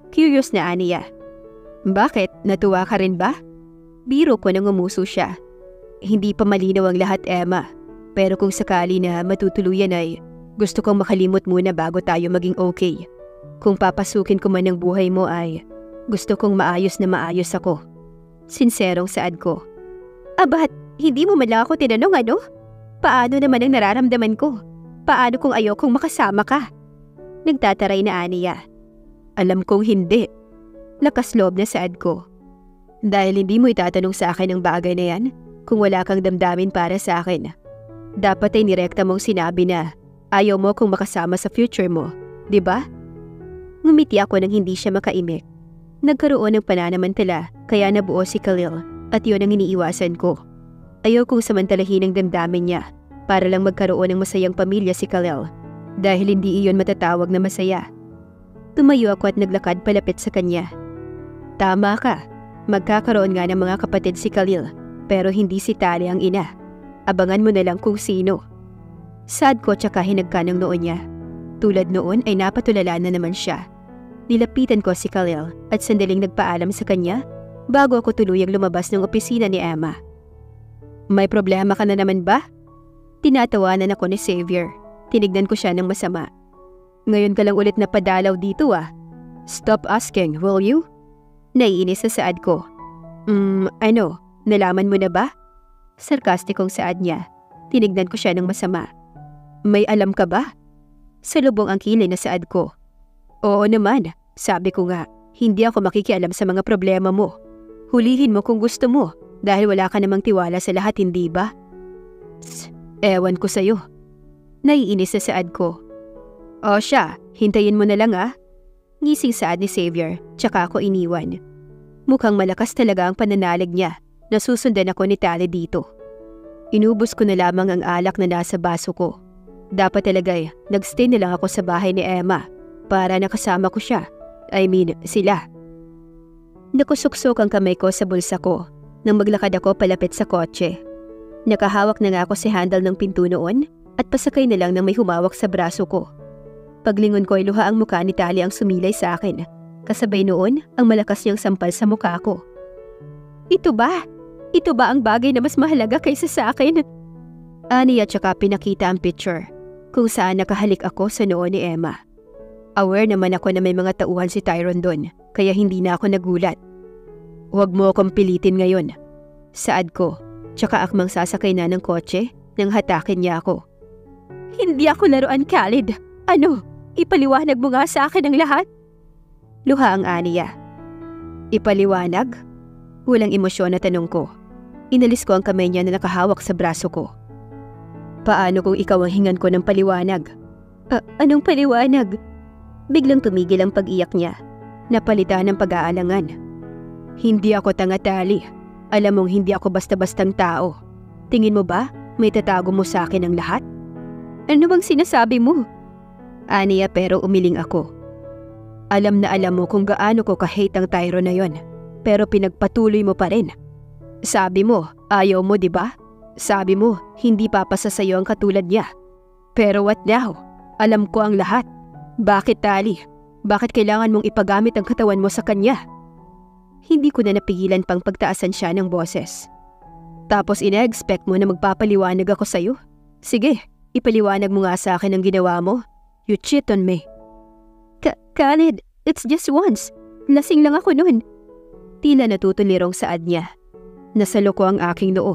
Curious na Aniya. Bakit? Natuwa ka rin ba? Biro ko nang umuso siya. Hindi pa malinaw ang lahat, Emma. Pero kung sakali na matutuluyan ay gusto kong makalimot muna bago tayo maging okay. Kung papasukin ko man ang buhay mo ay gusto kong maayos na maayos ako. Sinserong saad ko. Abat, hindi mo man lang ako tinanong ano? Paano naman ang nararamdaman ko? Paano kung ayokong makasama ka? Nagtataray na Aniya. Alam kong hindi. Lakas loob na saad ko. Dahil hindi mo itatanong sa akin ang bagay na yan kung wala kang damdamin para sa akin. Dapat ay nirekta mong sinabi na ayaw mo kung makasama sa future mo, di ba? Ngumiti ako nang hindi siya makaimik. Nagkaroon ng pananamantala kaya nabuo si Khalil at yun ang iniiwasan ko. Ayaw kong samantalahin ang damdamin niya para lang magkaroon ng masayang pamilya si Khalil dahil hindi iyon matatawag na masaya. Tumayo ako at naglakad palapit sa kanya. Tama ka. Magkakaroon nga ng mga kapatid si Khalil, pero hindi si Tali ang ina. Abangan mo na lang kung sino. Sad ko tsaka hinagka ng noo niya. Tulad noon ay napatulala na naman siya. Nilapitan ko si Khalil at sandaling nagpaalam sa kanya bago ako tuluyang lumabas ng opisina ni Emma. May problema ka na naman ba? Tinatawanan ako ni Xavier. Tinignan ko siya ng masama. Ngayon ka lang ulit napadalaw dito ah. Stop asking, will you? Naiinis sa saad ko. Ano? Nalaman mo na ba? Sarkastikong saad niya. Tinignan ko siya ng masama. May alam ka ba? Salubong ang kilay na saad ko. Oo naman, sabi ko nga, hindi ako makikialam sa mga problema mo. Hulihin mo kung gusto mo, dahil wala ka namang tiwala sa lahat, hindi ba? Ewan ko sa'yo. Naiinis sa saad ko. O siya, hintayin mo na lang ah. Ngising saad ni Xavier, tsaka ako iniwan. Mukhang malakas talaga ang pananalig niya. Nasusundan ako ni Tali dito. Inubos ko na lamang ang alak na nasa baso ko. Dapat talaga nagstay na lang ako sa bahay ni Emma para nakasama ko siya. I mean, sila. Nakusuksok ang kamay ko sa bulsa ko nang maglakad ako palapit sa kotse. Nakahawak na nga ako sa handle ng pinto noon at pasakay na lang nang may humawak sa braso ko. Paglingon ko ay luha ang mukha ni Tali ang sumilay sa akin. Kasabay noon ang malakas niyang sampal sa mukha ko. Ito ba? Ito ba ang bagay na mas mahalaga kaysa sa akin? Ani at saka pinakita ang picture kung saan nakahalik ako sa noo ni Emma. Aware naman ako na may mga tauhan si Tyrone doon, kaya hindi na ako nagulat. Huwag mo akong pilitin ngayon. Saad ko, tsaka akmang sasakay na ng kotse nang hatakin niya ako. Hindi ako laruan, Khalid. Ano? Ipaliwanag mo nga sa akin ang lahat? Luha ang aniya. Ipaliwanag? Walang emosyon na tanong ko. Inalis ko ang kamay niya na nakahawak sa braso ko. Paano kung ikaw ang hingan ko ng paliwanag? Anong paliwanag? Biglang tumigil ang pag-iyak niya. Napalitan ng pag-aalangan. Hindi ako tanga, Tali. Alam mong hindi ako basta-bastang tao. Tingin mo ba may tatago mo sa akin ang lahat? Ano bang sinasabi mo? Aniya pero umiling ako. Alam na alam mo kung gaano ko ka-hate ang Tyro na yon, pero pinagpatuloy mo pa rin. Sabi mo, ayaw mo, di ba? Sabi mo, hindi papasa sa'yo ang katulad niya. Pero what now? Alam ko ang lahat. Bakit, Tali? Bakit kailangan mong ipagamit ang katawan mo sa kanya? Hindi ko na napigilan pang pagtaasan siya ng boses. Tapos ina-expect mo na magpapaliwanag ako sa'yo? Sige, ipaliwanag mo nga sa akin ang ginawa mo. You cheat on me. Khalid, it's just once. Lasing lang ako noon. Tila natutulirong saad niya. Nasalo ko ang aking noo.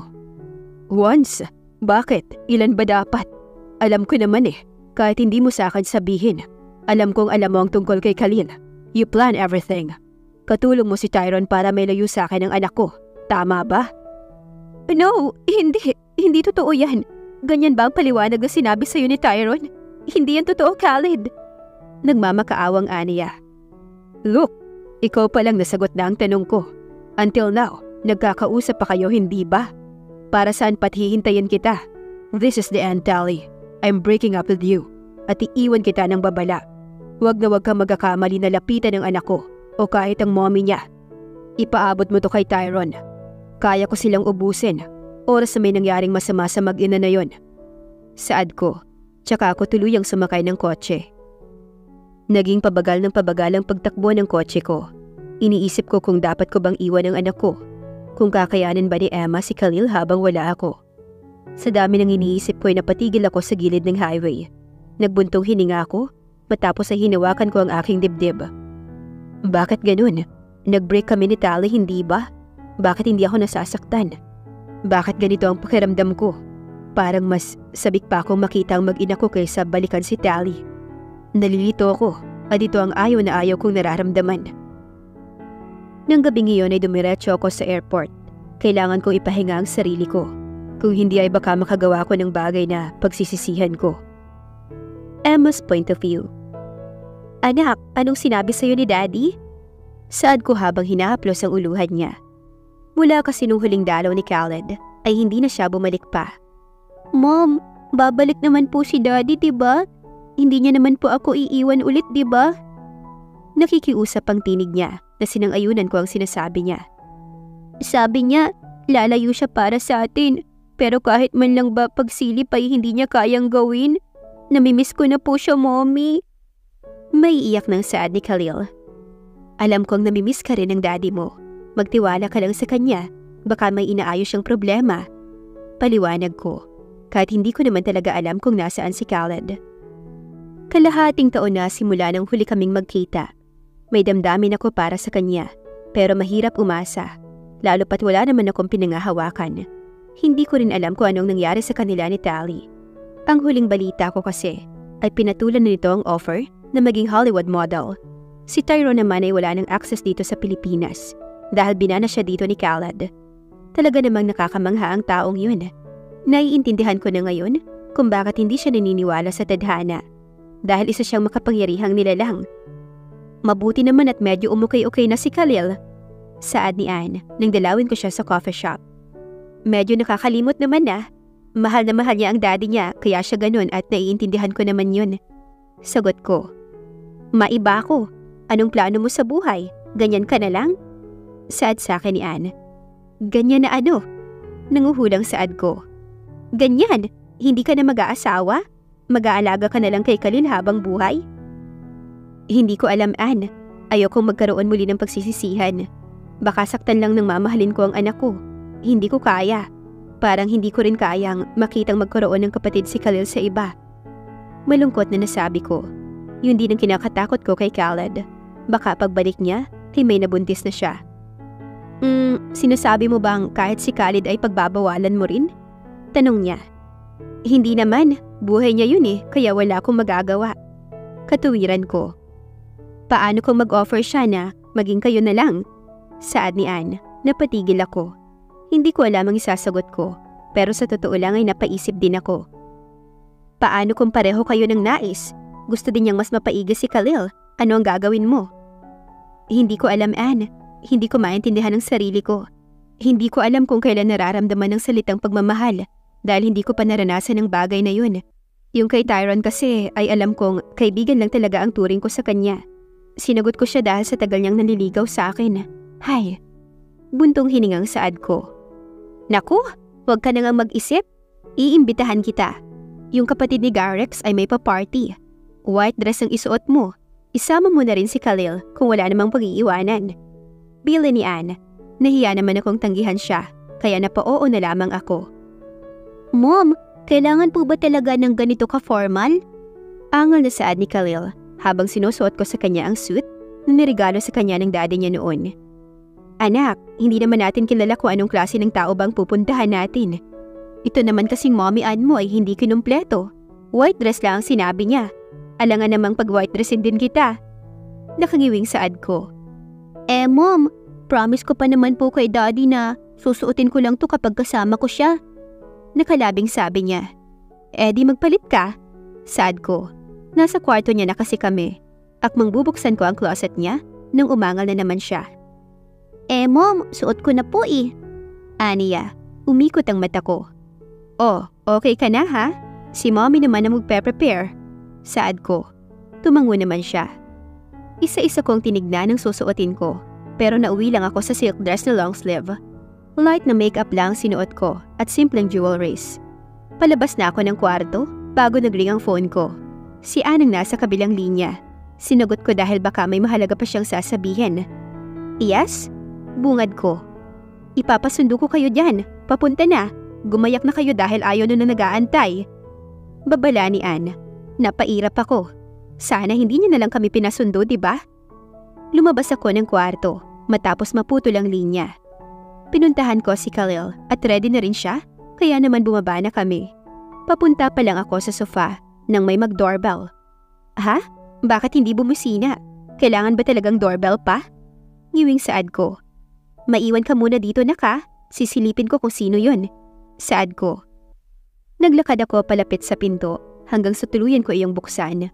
Once? Bakit? Ilan ba dapat? Alam ko naman kahit hindi mo sa akin sabihin. Alam kong alam mo ang tungkol kay Khalil. You plan everything. Katulong mo si Tyrone para may layo sa akin ang anak ko. Tama ba? No, hindi. Hindi totoo yan. Ganyan ba ang paliwanag na sinabi sa'yo ni Tyrone? Hindi yan totoo, Khalid. Nagmamakaawang aniya. Look, ikaw pa lang nasagot na ang tanong ko. Until now, nagkakausap pa kayo, hindi ba? Para saan pat hihintayin kita? This is the end, Tali. I'm breaking up with you. At iiwan kita ng babala. Huwag na huwag kang magkakamali na lapitan ng anak ko o kahit ang mommy niya. Ipaabot mo to kay Tyrone. Kaya ko silang ubusin. Oras na may nangyaring masama sa mag-ina na yon. Saad ko. Tsaka ako tuluyang sumakay ng kotse. Naging pabagal ng pabagal ang pagtakbo ng kotse ko. Iniisip ko kung dapat ko bang iwan ang anak ko. Kung kakayanin ba ni Emma si Khalil habang wala ako. Sa dami ng iniisip ko ay napatigil ako sa gilid ng highway. Nagbuntong hininga ako matapos ay hinawakan ko ang aking dibdib. Bakit ganun? Nag-break kami ni Tali, hindi ba? Bakit hindi ako nasasaktan? Bakit ganito ang pakiramdam ko? Parang mas sabik pa akong makita ang mag-ina ko kaysa balikan si Tali. Nalilito ako at ito ang ayaw na ayaw kong nararamdaman. Nang gabing iyon ay dumiretso ako sa airport. Kailangan kong ipahinga ang sarili ko. Kung hindi ay baka makagawa ko ng bagay na pagsisisihan ko. Emma's point of view. Anak, anong sinabi sa'yo ni Daddy? Saad ko habang hinahaplos ang uluhan niya. Mula kasi nung huling dalaw ni Khalid ay hindi na siya bumalik pa. Mom, babalik naman po si Daddy, diba? Hindi niya naman po ako iiwan ulit, diba? Nakikiusap ang tinig niya na sinang-ayunan ko ang sinasabi niya. Sabi niya, lalayo siya para sa atin. Pero kahit man lang ba pagsilip ay hindi niya kayang gawin. Namimiss ko na po siya, Mommy. May iyak ng saad ni Khalil. Alam kong namimiss ka rin ng daddy mo. Magtiwala ka lang sa kanya. Baka may inaayos siyang problema. Paliwanag ko. Kahit hindi ko naman talaga alam kung nasaan si Khaled. Kalahating taon na simula nang huli kaming magkita. May damdamin ako para sa kanya. Pero mahirap umasa. Lalo pat wala naman akong pinangahawakan. Hindi ko rin alam kung anong nangyari sa kanila ni Tally. Ang huling balita ko kasi ay pinatulan na nito ang offer na maging Hollywood model. Si Tyrone naman ay wala ng access dito sa Pilipinas dahil binana siya dito ni Khaled. Talaga namang nakakamangha ang taong yun. Naiintindihan ko na ngayon kung bakit hindi siya naniniwala sa tadhana dahil isa siyang makapangyarihang nilalang. Mabuti naman at medyo umukay-ukay na si Khalil. Saad ni Anne nang dalawin ko siya sa coffee shop. Medyo nakakalimot naman na. Mahal na mahal niya ang daddy niya kaya siya ganun at naiintindihan ko naman yun. Sagot ko. Maiba ako. Anong plano mo sa buhay? Ganyan ka na lang? Saad sa akin ni Anne. Ganyan na ano? Nanguhulang saad ko. Ganyan? Hindi ka na mag-aasawa? Mag-aalaga ka na lang kay Khalil habang buhay? Hindi ko alam, Anne. Ayokong magkaroon muli ng pagsisisihan. Baka saktan lang ng mamahalin ko ang anak ko. Hindi ko kaya. Parang hindi ko rin kayang makitang magkaroon ng kapatid si Khalil sa iba. Malungkot na nasabi ko. Yun din ang kinakatakot ko kay Khaled. Baka pagbalik niya, ay may nabuntis na siya. Sinasabi mo bang kahit si Khaled ay pagbabawalan mo rin? Tanong niya. Hindi naman, buhay niya yun kaya wala akong magagawa. Katuwiran ko. Paano kung mag-offer siya na maging kayo na lang? Saad ni Anne, napatigil ako. Hindi ko alam ang isasagot ko, pero sa totoo lang ay napaisip din ako. Paano kung pareho kayo ng nais? Gusto din niyang mas mapaiga si Khalil. Ano ang gagawin mo? Hindi ko alam, Anne. Hindi ko maintindihan ang sarili ko. Hindi ko alam kung kailan nararamdaman ng salitang pagmamahal dahil hindi ko pa naranasan ang bagay na yun. Yung kay Tyrone kasi ay alam kong kaibigan lang talaga ang turing ko sa kanya. Sinagot ko siya dahil sa tagal niyang nanliligaw sa akin. Hay, buntong hiningang saad ko. Naku, huwag ka na nga mag-isip. Iimbitahan kita. Yung kapatid ni Garex ay may pa-party. White dress ang isuot mo. Isama mo na rin si Khalil kung wala namang pag-iiwanan. Bili ni Anne. Nahiya naman akong tanggihan siya, kaya napa-oo na lamang ako. Mom, kailangan po ba talaga ng ganito ka-formal? Angal na saad ni Khalil habang sinusuot ko sa kanya ang suit na niregalo sa kanya ng daddy niya noon. Anak, hindi naman natin kilala kung anong klase ng tao bang pupuntahan natin. Ito naman kasing mommy Ann mo ay hindi kinumpleto. White dress lang ang sinabi niya. Alangan namang pag-white dressin din kita. Nakangiwing saad ko. Mom, promise ko pa naman po kay daddy na susuotin ko lang to kapag kasama ko siya. Nakalabing sabi niya. Di magpalit ka? Saad ko. Nasa kwarto niya na kasi kami. Akmang bubuksan ko ang closet niya nang umangal na naman siya. Mom, suot ko na po Aniya, umikot ang mata ko. Oh, okay ka na ha? Si mommy naman na magpe-prepare. Saad ko. Tumango naman siya. Isa-isa kong tinignan ang susuotin ko, pero nauwi lang ako sa silk dress na long sleeve. Light na makeup lang sinuot ko at simpleng jewelries. Palabas na ako ng kwarto bago nagring ang phone ko. Si Ann ang nasa kabilang linya. Sinagot ko dahil baka may mahalaga pa siyang sasabihin. Yes? Bungad ko. Ipapasundo ko kayo dyan. Papunta na. Gumayak na kayo dahil ayaw na nag-aantay. Babala ni Ann. Napairap ako. Sana hindi niya na lang kami pinasundo, diba? Lumabas ako ng kwarto matapos maputol ang linya. Pinuntahan ko si Khalil at ready na rin siya, kaya naman bumaba na kami. Papunta pa lang ako sa sofa nang may mag-doorbell. Ha? Bakit hindi bumusina? Kailangan ba talagang doorbell pa? Ngiwing saad ko. Maiwan ka muna dito na ka. Sisilipin ko kung sino yun. Saad ko. Naglakad ako palapit sa pinto hanggang sa tuluyan ko iyong buksan.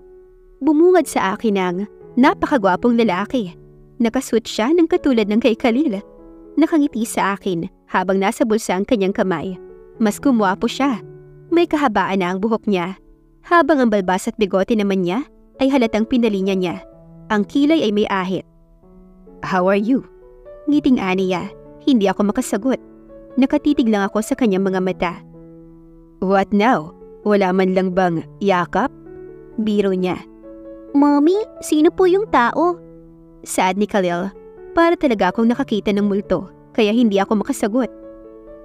Bumungad sa akin ang napakagwapong lalaki. Nakasuot siya ng katulad ng kay Khalil. Nakangiti sa akin habang nasa bulsa ang kanyang kamay. Mas gumwapo siya. May kahabaan na ang buhok niya. Habang ang balbas at bigote naman niya ay halatang pinalinya niya. Ang kilay ay may ahit. How are you? Ngiting Aniya. Hindi ako makasagot. Nakatitig lang ako sa kanyang mga mata. What now? Wala man lang bang yakap? Biro niya. Mommy, sino po yung tao? Saad ni Khalil. Para talaga akong nakakita ng multo, kaya hindi ako makasagot.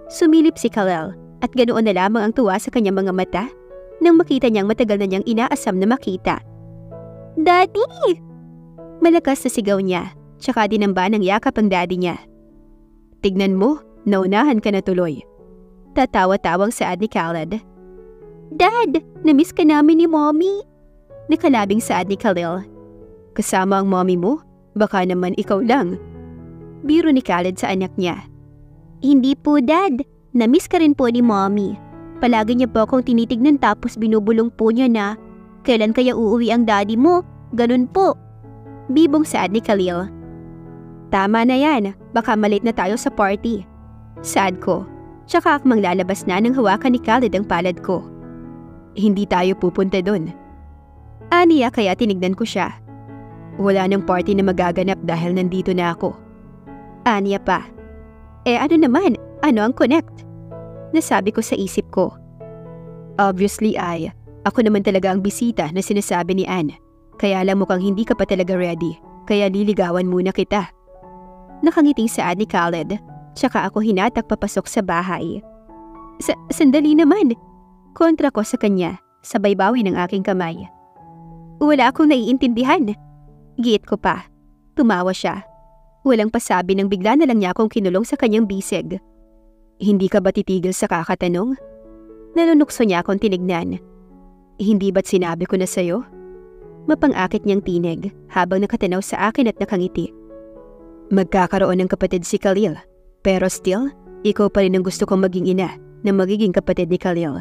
Sumilip si Khalil at ganoon na lamang ang tuwa sa kanyang mga mata nang makita niyang matagal na niyang inaasam na makita. Daddy! Malakas na sigaw niya, tsaka dinamba ng yakap ang daddy niya. Tignan mo, naunahan ka na tuloy. Tatawa-tawang saad ni Khalid. Dad, namiss ka namin ni Mommy. Nakalabing saad ni Khalil. Kasama ang mommy mo? Baka naman ikaw lang. Biro ni Khalid sa anak niya. Hindi po, Dad. Namiss ka rin po ni Mommy. Palagi niya po akong tinitignan tapos binubulong po niya na, kailan kaya uuwi ang daddy mo? Ganun po. Bibong saad ni Khalil. Tama na yan. Baka malate na tayo sa party. Saad ko. Tsaka akmang lalabas na nang hawakan ni Khalid ang palad ko. Hindi tayo pupunta dun. Aniya kaya tinignan ko siya. Wala nang party na magaganap dahil nandito na ako. Aniya pa. Ano naman? Ano ang connect? Nasabi ko sa isip ko. Obviously ako naman talaga ang bisita na sinasabi ni Anne. Kaya lang mukhang hindi ka pa talaga ready. Kaya liligawan muna kita. Nakangiting saad ni Khalid. Tsaka ako hinatak papasok sa bahay. Sandali naman. Kontra ko sa kanya. Sabay bawi ng aking kamay. Wala akong naiintindihan. Giit ko pa. Tumawa siya. Walang pasabi nang bigla na lang niya akong kinulong sa kanyang bisig. Hindi ka ba titigil sa kakatanong? Nalunukso niya akong tinignan. Hindi ba't sinabi ko na sa'yo? Mapang-akit niyang tinig habang nakatanaw sa akin at nakangiti. Magkakaroon ng kapatid si Khalil. Pero still, ikaw pa rin ang gusto kong maging ina na magiging kapatid ni Khalil.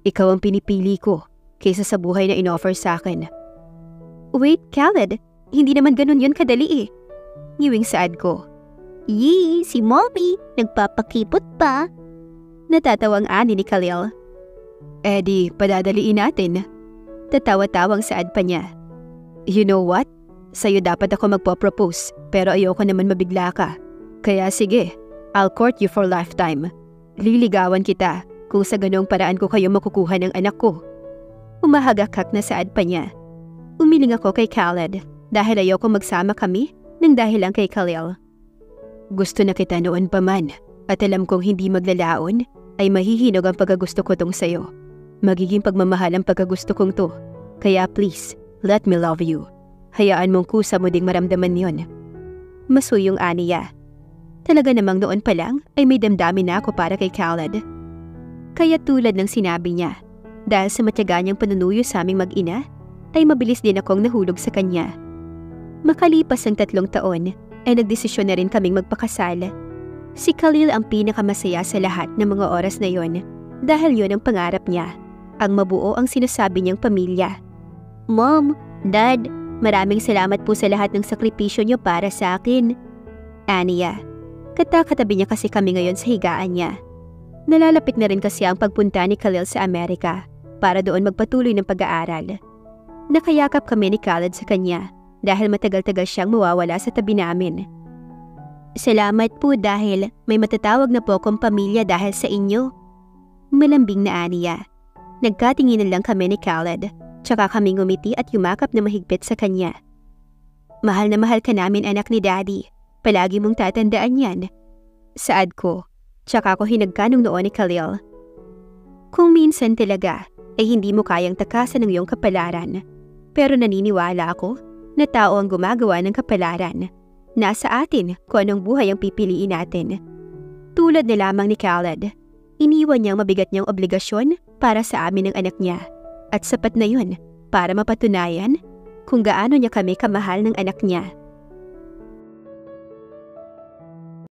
Ikaw ang pinipili ko kaysa sa buhay na inoffer sa akin. Wait, Khalid. Hindi naman ganun yun kadali eh. Ngiwing saad ko. Yee, si Mommy. Nagpapakipot pa. Natatawang ani ni Khalil. Di, padadaliin natin. Tatawa-tawang saad pa niya. You know what? Sa'yo dapat ako magpo-propose, pero ayoko naman mabigla ka. Kaya sige, I'll court you for lifetime. Liligawan kita kung sa ganong paraan ko kayo makukuha ng anak ko. Umahagakak na saad pa niya. Umiling ako kay Khalid dahil ayoko magsama kami nang dahil lang kay Khalil. Gusto na kita noon pa man at alam kong hindi maglalaon ay mahihinog ang pagkagusto ko tong sayo. Magiging pagmamahal ang pagkagusto kong to. Kaya please, let me love you. Hayaan mong kusa mo ding maramdaman yon. Masuyong Aniya. Talaga namang noon pa lang ay may damdamin na ako para kay Khalid. Kaya tulad ng sinabi niya, dahil sa matyaga niyang panunuyo sa aming mag-ina, ay mabilis din akong nahulog sa kanya. Makalipas ang 3 taon, ay nagdesisyon na rin kaming magpakasal. Si Khalil ang pinakamasaya sa lahat ng mga oras na yon dahil yon ang pangarap niya, ang mabuo ang sinasabi niyang pamilya. Mom, Dad, maraming salamat po sa lahat ng sakripisyo niyo para sa akin. Aniya. Katabi niya kasi kami ngayon sa higaan niya. Nalalapit na rin kasi ang pagpunta ni Khalil sa Amerika para doon magpatuloy ng pag-aaral. Nakayakap kami ni Khalid sa kanya dahil matagal-tagal siyang mawawala sa tabi namin. Salamat po dahil may matatawag na po akong pamilya dahil sa inyo. Malambing na Aniya. Nagkatinginan lang kami ni Khalid, tsaka kami ngumiti at yumakap na mahigpit sa kanya. Mahal na mahal ka namin anak ni Daddy. Palagi mong tatandaan yan. Saad ko, tsaka ko hinagkanong noon ni Khalil. Kung minsan talaga ay hindi mo kayang takasan ng iyong kapalaran, pero naniniwala ako na tao ang gumagawa ng kapalaran. Nasa atin kung anong buhay ang pipiliin natin. Tulad na lamang ni Khalid, iniwan niyang mabigat niyang obligasyon para sa amin ng anak niya. At sapat na yun para mapatunayan kung gaano niya kami kamahal ng anak niya.